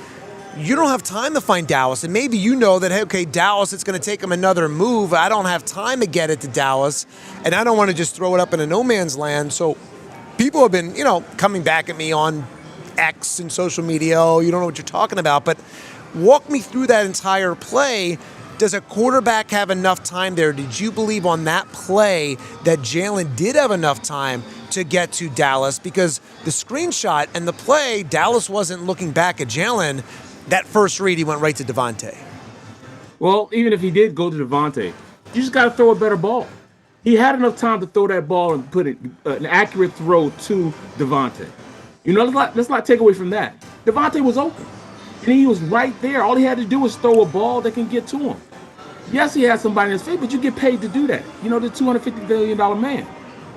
you don't have time to find Dallas. And maybe that, hey, okay, Dallas, it's going to take him another move. I don't have time to get it to Dallas, and I don't want to just throw it up in a no man's land. So people have been, coming back at me on X and social media. Oh, you don't know what you're talking about. But walk me through that entire play. Does a quarterback have enough time there? Did you believe on that play that Jalen did have enough time to get to Dallas? Because the screenshot and the play, Dallas wasn't looking back at Jalen. That first read, he went right to Devontae. Well, even if he did go to Devontae, you just got to throw a better ball. He had enough time to throw that ball and put an accurate throw to Devontae. Let's not take away from that. Devontae was open. And he was right there. All he had to do was throw a ball that can get to him. Yes, he has somebody in his face, but you get paid to do that. You know, the $250 billion man.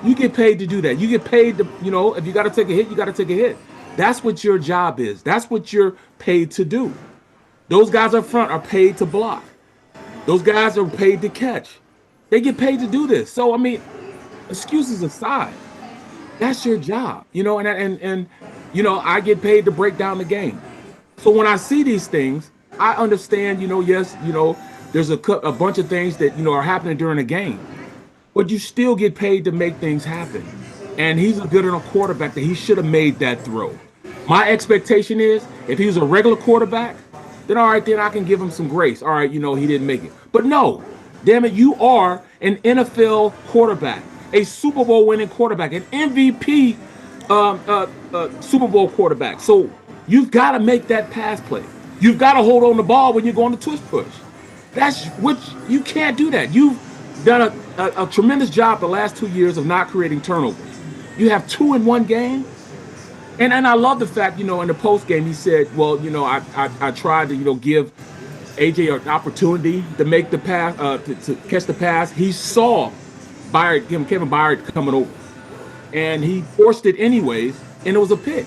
You get paid to do that. You get paid to, you know, if you got to take a hit, you got to take a hit. That's what your job is. That's what you're paid to do. Those guys up front are paid to block. Those guys are paid to catch. They get paid to do this. So, I mean, excuses aside, that's your job, you know, and you know, I get paid to break down the game. So when I see these things, I understand, you know, yes, you know, there's a bunch of things that, you know, are happening during a game, but you still get paid to make things happen. And he's a good enough quarterback that he should have made that throw. My expectation is if he was a regular quarterback, then all right, then I can give him some grace. All right, you know, he didn't make it. But no, damn it, you are an NFL quarterback, a Super Bowl winning quarterback, an MVP Super Bowl quarterback. So you've got to make that pass play. You've got to hold on the ball when you're going to tush push. That's what you can't do that. You've done a tremendous job the last 2 years of not creating turnovers. You have 2 in one game. And I love the fact, you know, in the post game, he said, well, you know, I tried to, you know, give AJ an opportunity to make the pass, to catch the pass. He saw Kevin Byard coming over, and he forced it anyways, and it was a pick.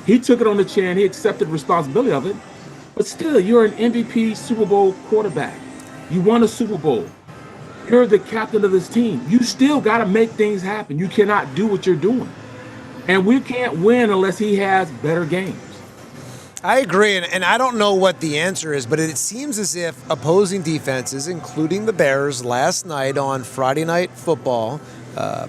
He took it on the chin. He accepted responsibility of it. But still, you're an MVP Super Bowl quarterback. You won a Super Bowl. You're the captain of this team. You still got to make things happen. You cannot do what you're doing. And we can't win unless he has better games. I agree, and I don't know what the answer is, but it seems as if opposing defenses, including the Bears last night on Friday Night Football,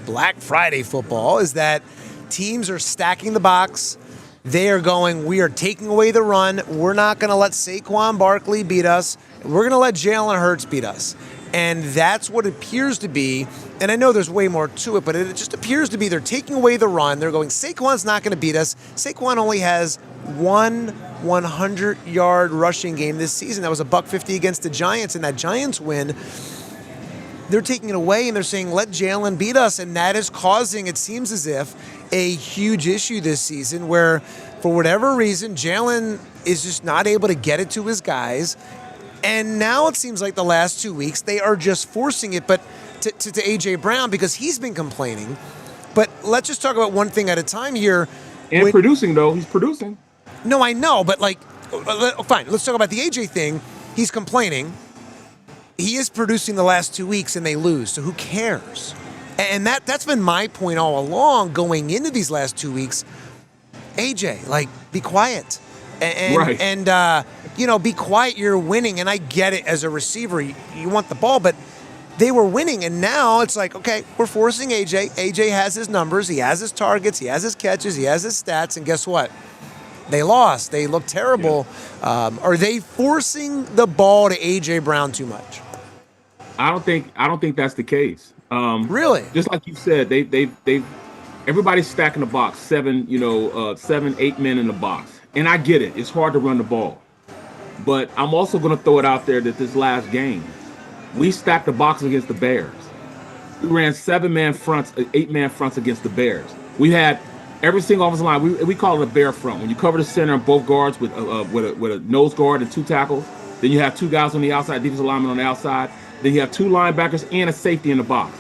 Black Friday football, is that teams are stacking the box. They are going, we are taking away the run. We're not going to let Saquon Barkley beat us. We're going to let Jalen Hurts beat us. And that's what it appears to be. And I know there's way more to it, but it just appears to be they're taking away the run. They're going, Saquon's not going to beat us. Saquon only has one 100-yard rushing game this season. That was $150 against the Giants, and that Giants win. They're taking it away, and they're saying, let Jalen beat us. And that is causing, it seems as if, a huge issue this season where, for whatever reason, Jalen is just not able to get it to his guys. And now it seems like the last 2 weeks, they are just forcing it, but to A.J. Brown, because he's been complaining. But let's just talk about one thing at a time here. And producing, though. He's producing. No, I know, but fine. Let's talk about the A.J. thing. He's complaining. He is producing the last 2 weeks, and they lose. So who cares? And that's been my point all along going into these last 2 weeks. A.J., be quiet. Right. And you know, be quiet, you're winning. And I get it as a receiver. You want the ball, but they were winning. And now it's like, okay, we're forcing AJ. AJ has his numbers. He has his targets. He has his catches. He has his stats. And guess what? They lost. They look terrible. Yeah. Are they forcing the ball to AJ Brown too much? I don't think that's the case. Really? Just like you said, everybody's stacking the box, 7, 8 men in the box. And I get it. It's hard to run the ball. But I'm also going to throw it out there that this last game, we stacked the box against the Bears. We ran 7-man fronts, 8-man fronts against the Bears. We had every single offensive line. We call it a bear front. When you cover the center and both guards with a nose guard and 2 tackles, then you have 2 guys on the outside, defensive lineman on the outside. Then you have 2 linebackers and a safety in the box.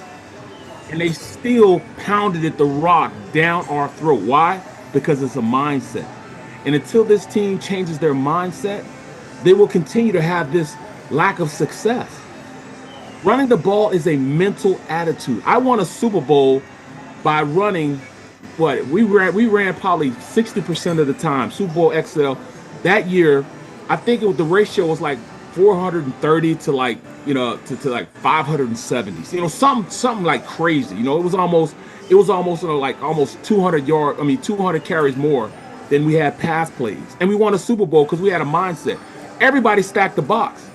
And they still pounded the rock down our throat. Why? Because it's a mindset. And until this team changes their mindset, they will continue to have this lack of success. Running the ball is a mental attitude. I won a Super Bowl by running we ran probably 60% of the time, Super Bowl XL. That year, I think the ratio was like 430 to like 570. Something like crazy. It was almost 200 carries more than we had pass plays. And we won a Super Bowl because we had a mindset. Everybody stacked the box.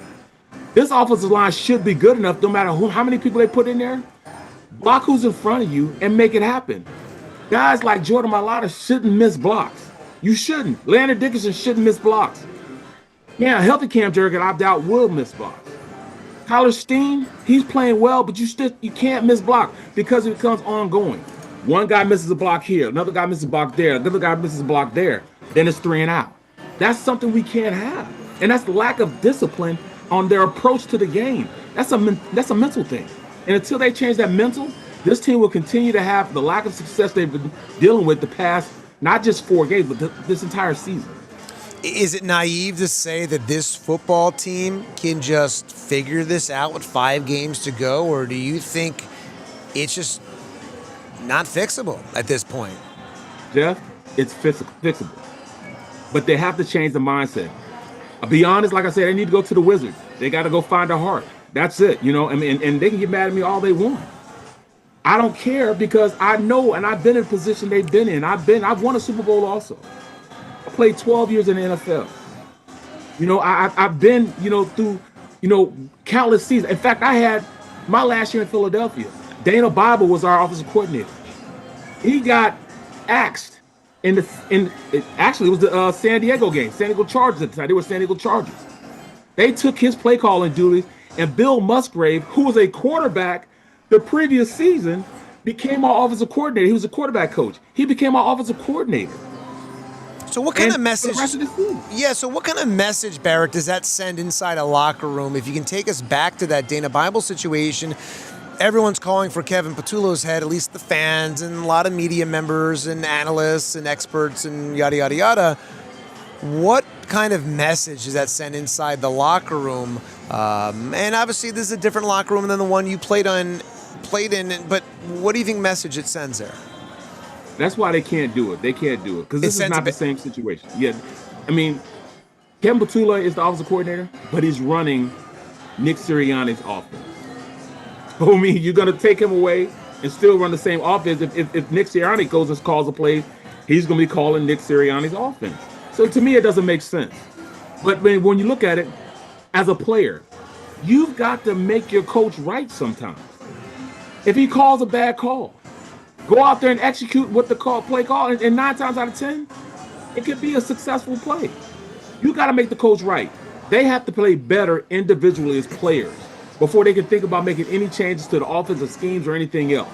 This offensive line should be good enough, no matter how many people they put in there. Block who's in front of you and make it happen. Guys like Jordan Mailata shouldn't miss blocks. You shouldn't. Landon Dickerson shouldn't miss blocks. Yeah, healthy Cam Jurgen, I doubt, will miss blocks. Tyler Steen, he's playing well, but you can't miss block because it becomes ongoing. One guy misses a block here, another guy misses a block there, another guy misses a block there. Then it's 3 and out. That's something we can't have. And that's the lack of discipline on their approach to the game. That's a mental thing. And until they change that mental, this team will continue to have the lack of success they've been dealing with the past, not just 4 games, but this entire season. Is it naive to say that this football team can just figure this out with 5 games to go, or do you think it's just not fixable at this point? Jeff, it's fixable. But they have to change the mindset. I'll be honest, like I said, they need to go to the Wizards. They got to go find a heart. That's it, you know. I mean, and they can get mad at me all they want. I don't care because I know, and I've been in a position they've been in. I've won a Super Bowl also. I played 12 years in the NFL. You know, I've been, you know, through, you know, countless seasons. In fact, I had my last year in Philadelphia. Dana Bible was our offensive coordinator. He got axed actually it was the San Diego game, San Diego Chargers at the time. They were San Diego Chargers. They took his play calling duties, and Bill Musgrave, who was a quarterback the previous season, became our offensive coordinator. He was a quarterback coach. He became our offensive coordinator. So what kind of message? For the rest of the season. Yeah. So what kind of message, Barrett, does that send inside a locker room? If you can take us back to that Dana Bible situation, everyone's calling for Kevin Patullo's head, at least the fans and a lot of media members and analysts and experts and yada yada yada. What kind of message does that send inside the locker room? And obviously, this is a different locker room than the one you played in. But what do you think message it sends there? That's why they can't do it. They can't do it because this is not the same situation. Yeah, I mean, Kevin Patullo is the offensive coordinator, but he's running Nick Sirianni's offense. So, I mean, you're going to take him away and still run the same offense. If Nick Sirianni goes and calls a play, he's going to be calling Nick Sirianni's offense. So to me, it doesn't make sense. But when you look at it, as a player, you've got to make your coach right sometimes. If he calls a bad call, go out there and execute what the play call, and 9 times out of 10, it could be a successful play. You got to make the coach right. They have to play better individually as players before they can think about making any changes to the offensive schemes or anything else.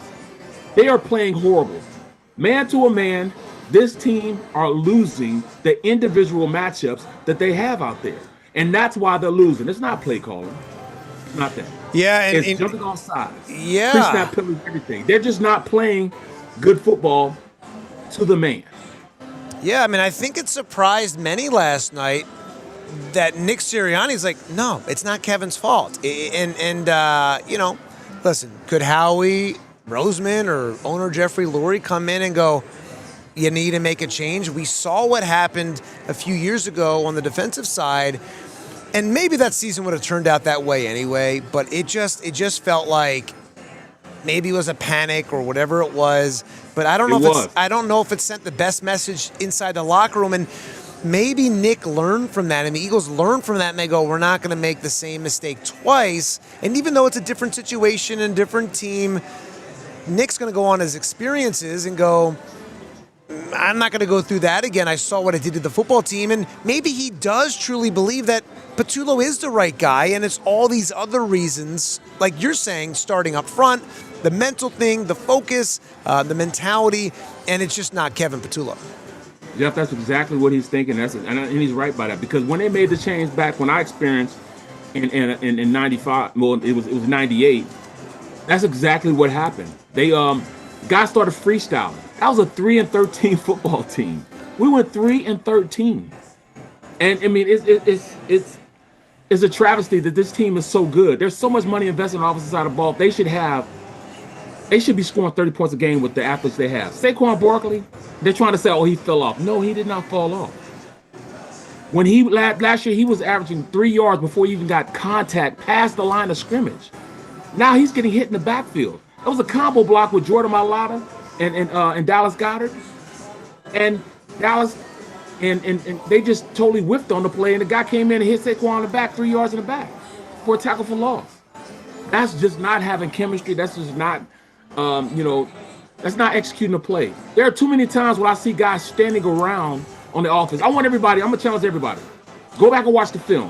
They are playing horrible. Man to a man, this team are losing the individual matchups that they have out there. And that's why they're losing. It's not play calling. It's not that. Yeah. It's jumping off sides. Yeah. Pre-snap penalties, everything. They're just not playing good football to the man. Yeah, I mean, I think it surprised many last night that Nick Sirianni's like, no, it's not Kevin's fault. And you know, listen, could Howie Roseman or owner Jeffrey Lurie come in and go, you need to make a change? We saw what happened a few years ago on the defensive side, and maybe that season would have turned out that way anyway, but it just felt like maybe it was a panic or whatever it was. But I don't know if it sent the best message inside the locker room. And maybe Nick learned from that, and the Eagles learned from that, and they go, we're not going to make the same mistake twice. And even though it's a different situation and different team, Nick's going to go on his experiences and go, I'm not going to go through that again. I saw what it did to the football team. And maybe he does truly believe that Patullo is the right guy, and it's all these other reasons, like you're saying, starting up front, the mental thing, the focus, the mentality, and it's just not Kevin Patullo. Jeff, that's exactly what he's thinking. And he's right by that, because when they made the change back when I experienced in 95, well, it was 98, that's exactly what happened. They guys started freestyling. That was a 3-13 football team. We went 3-13, and I mean it's a travesty that this team is so good. There's so much money invested on the offensive side of the ball. They should be scoring 30 points a game with the athletes they have. Saquon Barkley, they're trying to say, oh, he fell off. No, he did not fall off. When he last year, he was averaging 3 yards before he even got contact past the line of scrimmage. Now he's getting hit in the backfield. That was a combo block with Jordan Mailata and Dallas Goedert. And Dallas and they just totally whiffed on the play, and the guy came in and hit Saquon in the back, 3 yards in the back for a tackle for loss. That's just not having chemistry. That's just not, that's not executing a play. There are too many times when I see guys standing around on the offense. I'm going to challenge everybody. Go back and watch the film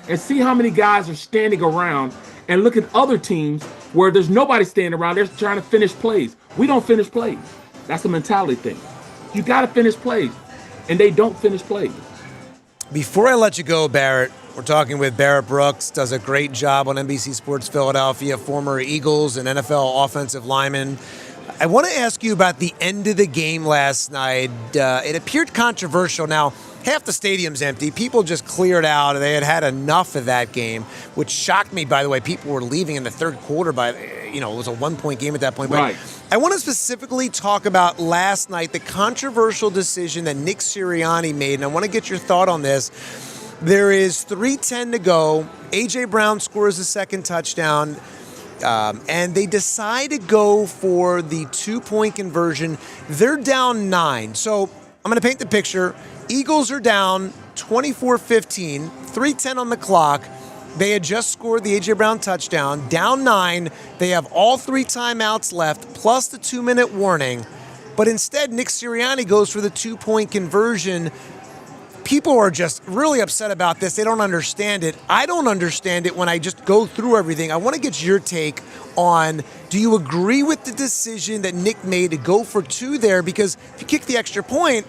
and see how many guys are standing around, and look at other teams where there's nobody standing around. They're trying to finish plays. We don't finish plays. That's a mentality thing. You got to finish plays, and they don't finish plays. Before I let you go, Barrett, We're talking with Barrett Brooks, does a great job on NBC Sports Philadelphia, former Eagles and NFL offensive lineman. I want to ask you about the end of the game last night. It appeared controversial. Now, half the stadium's empty. People just cleared out. They had enough of that game, which shocked me, by the way. People were leaving in the third quarter it was a 1-point game at that point. But Right. I want to specifically talk about last night, the controversial decision that Nick Sirianni made, and I want to get your thought on this. There is 3:10 to go. A.J. Brown scores a second touchdown, and they decide to go for the 2-point conversion. They're down 9. So I'm going to paint the picture. Eagles are down 24-15, 3:10 on the clock. They had just scored the A.J. Brown touchdown, down 9. They have all 3 timeouts left, plus the 2-minute warning. But instead, Nick Sirianni goes for the 2-point conversion. People are just really upset about this. They don't understand it. I don't understand it when I just go through everything. I want to get your take on, do you agree with the decision that Nick made to go for 2 there? Because if you kick the extra point,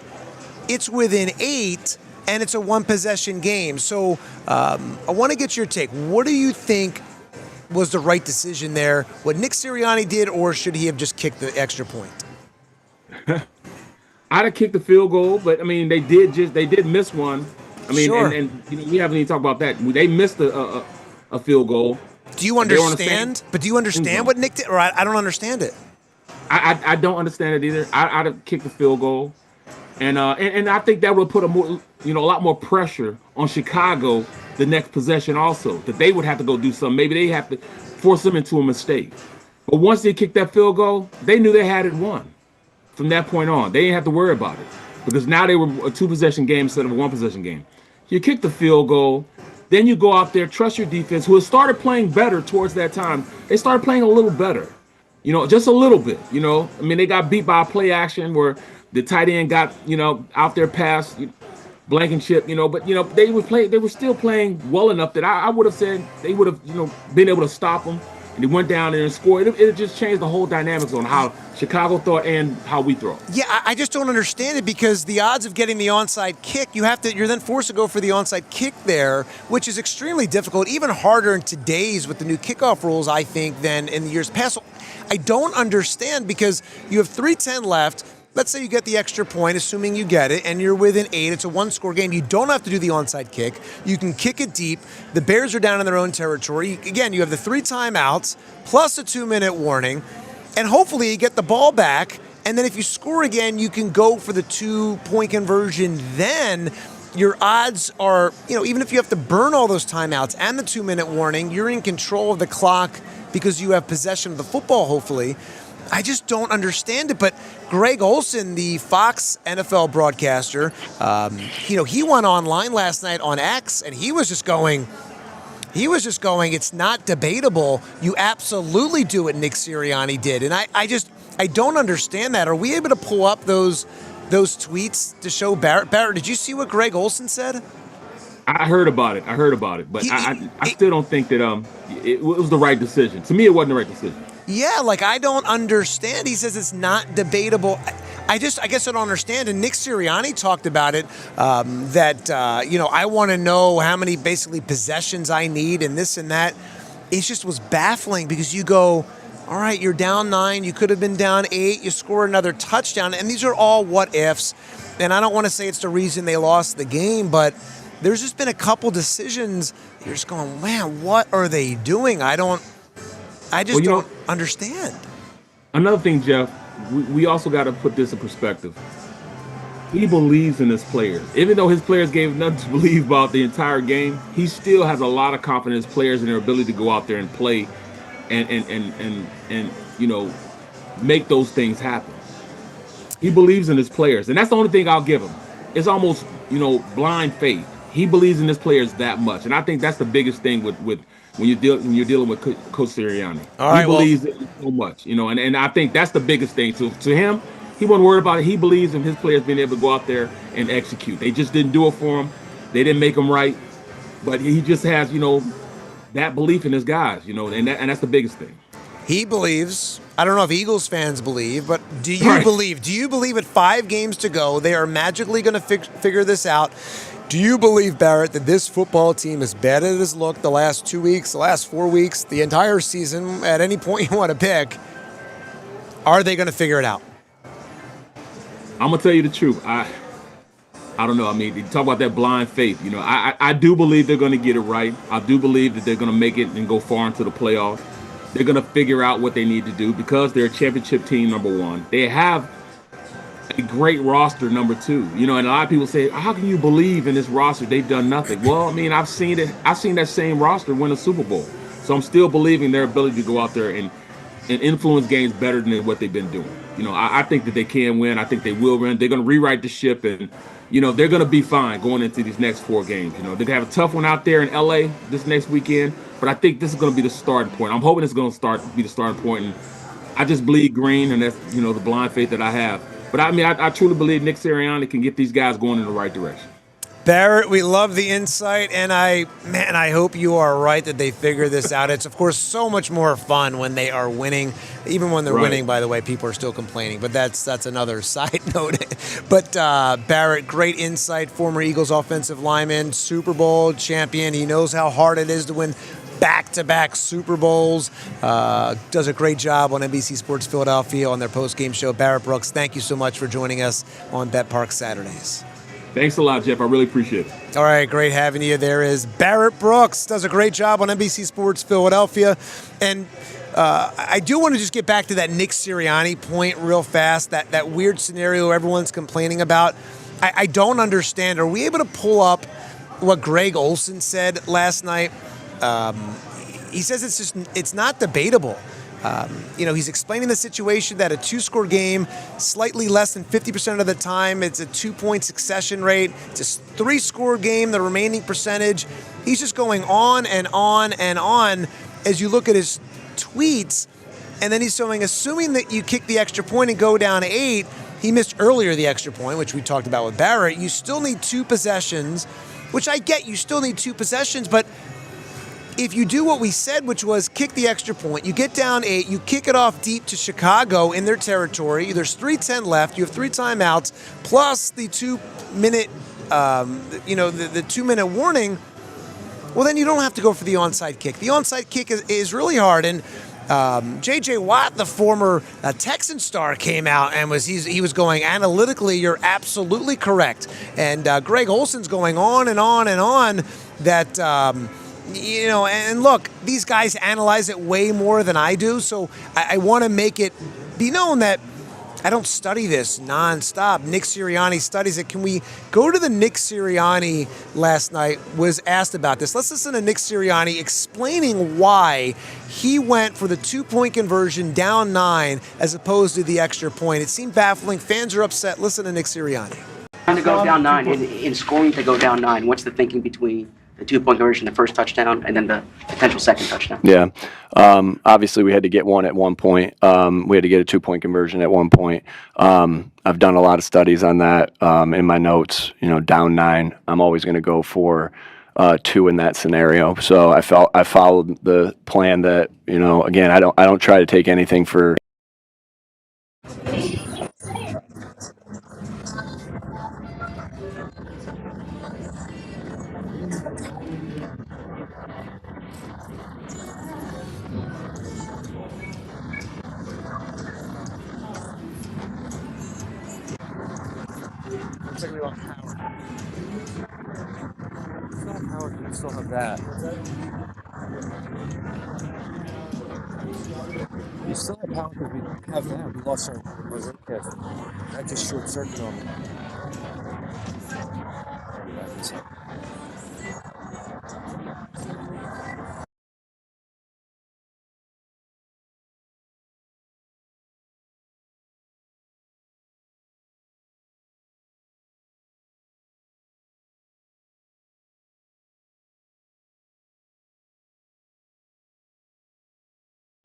it's within 8, and it's a 1-possession game. So I want to get your take. What do you think was the right decision there? What Nick Sirianni did, or should he have just kicked the extra point? I'd have kicked the field goal, but I mean, they did miss one. I mean, Sure. and we haven't even talked about that. They missed a field goal. Do you understand? But do you understand what Nick did? Or I don't understand it. I don't understand it either. I'd have kicked the field goal, and I think that would put a lot more pressure on Chicago the next possession also, that they would have to go do something. Maybe they have to force them into a mistake. But once they kicked that field goal, they knew they had it won. From that point on, they didn't have to worry about it, because now they were a 2-possession game instead of a 1-possession game. You kick the field goal, then you go out there, trust your defense, who has started playing better towards that time. They started playing a little better, just a little bit. I mean, they got beat by a play action where the tight end got out there past Blankenship, but they were still playing well enough that I would have said they would have been able to stop them. And he went down there and scored. It just changed the whole dynamics on how Chicago thought and how we throw. Yeah, I just don't understand it, because the odds of getting the onside kick, you're then forced to go for the onside kick there, which is extremely difficult, even harder in today's with the new kickoff rules, I think, than in the years past. So I don't understand, because you have 3:10 left. Let's say you get the extra point, assuming you get it, and you're within 8. It's a 1-score game. You don't have to do the onside kick. You can kick it deep. The Bears are down in their own territory. Again, you have the 3 timeouts, plus a 2-minute warning, and hopefully you get the ball back. And then if you score again, you can go for the 2-point conversion. Then your odds are, even if you have to burn all those timeouts and the 2-minute warning, you're in control of the clock because you have possession of the football, hopefully. I just don't understand it. But Greg Olsen, the Fox NFL broadcaster, he went online last night on X, and he was just going, it's not debatable. You absolutely do what Nick Sirianni did. And I don't understand that. Are we able to pull up those tweets to show Barrett? Barrett, did you see what Greg Olsen said? I heard about it, but I still don't think that it was the right decision. To me, it wasn't the right decision. Yeah, I don't understand. He says it's not debatable. I guess I don't understand. And Nick Sirianni talked about it, that I want to know how many basically possessions I need and this and that. It just was baffling, because you go, all right, you're down 9, you could have been down 8, you score another touchdown, and these are all what ifs. And I don't want to say it's the reason they lost the game, but there's just been a couple decisions. You're just going, man, what are they doing? I just don't understand. Another thing, Jeff, we also got to put this in perspective. He believes in his players. Even though his players gave nothing to believe about the entire game, he still has a lot of confidence in his players and their ability to go out there and play and make those things happen. He believes in his players, and that's the only thing I'll give him. It's almost, blind faith. He believes in his players that much, and I think that's the biggest thing with when you're dealing with Coach Sirianni. He believes it so much, and I think that's the biggest thing. To him, he wasn't worried about it. He believes in his players being able to go out there and execute. They just didn't do it for him. They didn't make him right, but he just has, that belief in his guys, and that's the biggest thing. He believes. I don't know if Eagles fans believe, but do you believe? Do you believe at 5 games to go, they are magically going to figure this out? Do you believe, Barrett, that this football team, as bad as it has looked the last 2 weeks, the last 4 weeks, the entire season, at any point you want to pick, are they going to figure it out? I'm gonna tell you the truth. I don't know. I mean, you talk about that blind faith. You know, I do believe they're going to get it right. I do believe that they're going to make it and go far into the playoffs. They're going to figure out what they need to do because they're a championship team, number one. They have a great roster, number two. You know, and a lot of people say, how can you believe in this roster? They've done nothing. Well, I mean, I've seen it. I've seen that same roster win a Super Bowl. So I'm still believing their ability to go out there and influence games better than what they've been doing. You know, I think that they can win. I think they will win. They're going to rewrite the ship, and, you know, they're going to be fine going into these next 4 games. You know, they're going to have a tough one out there in L.A. this next weekend, but I think this is going to be the starting point. I'm hoping it's going to be the starting point, and I just bleed green, and that's, you know, the blind faith that I have. But, I mean, I truly believe Nick Sirianni can get these guys going in the right direction. Barrett, we love the insight, and I hope you are right that they figure this out. It's, of course, so much more fun when they are winning. Even when they're winning, by the way, people are still complaining, but that's another side note. But Barrett, great insight, former Eagles offensive lineman, Super Bowl champion. He knows how hard it is to win back-to-back Super Bowls. Does a great job on NBC Sports Philadelphia on their post-game show. Barrett Brooks, thank you so much for joining us on Bet Park Saturdays. Thanks a lot, Jeff. I really appreciate it. All right, great having you. There is Barrett Brooks, does a great job on NBC Sports Philadelphia. And I do want to just get back to that Nick Sirianni point real fast, that weird scenario everyone's complaining about. I don't understand. Are we able to pull up what Greg Olsen said last night? He says it's not debatable. You know, he's explaining the situation that a 2-score game, slightly less than 50% of the time, it's a 2-point succession rate. It's a 3-score game, the remaining percentage. He's just going on and on and on as you look at his tweets. And then he's saying, assuming that you kick the extra point and go down 8, he missed earlier the extra point, which we talked about with Barrett. You still need 2 possessions, which I get, you still need 2 possessions, but if you do what we said, which was kick the extra point, you get down 8, you kick it off deep to Chicago in their territory. There's 3:10 left. You have 3 timeouts plus the 2-minute, the 2-minute warning. Well, then you don't have to go for the onside kick. The onside kick is really hard. And J.J. Watt, the former Texan star, came out and he was going, analytically, you're absolutely correct. And Greg Olsen's going on and on and on that. You know, and look, these guys analyze it way more than I do, so I want to make it be known that I don't study this nonstop. Nick Sirianni studies it. Can we go to the Nick Sirianni last night was asked about this? Let's listen to Nick Sirianni explaining why he went for the 2-point conversion down 9 as opposed to the extra point. It seemed baffling. Fans are upset. Listen to Nick Sirianni. Trying to go down 9, in scoring to go down 9, what's the thinking between the 2-point conversion, the first touchdown, and then the potential second touchdown? Yeah. Obviously, we had to get one at one point. We had to get a 2-point conversion at one point. I've done a lot of studies on that in my notes. You know, down 9, I'm always going to go for 2 in that scenario. So I followed the plan that, you know, again, I don't try to take anything for. Looks like we want power. It's not power, you still have that. You still have power because we have that. We lost our roadcast. That just short circuit on me.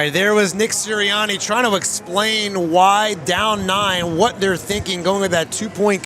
There was Nick Sirianni trying to explain why down 9, what they're thinking, going with that 2-point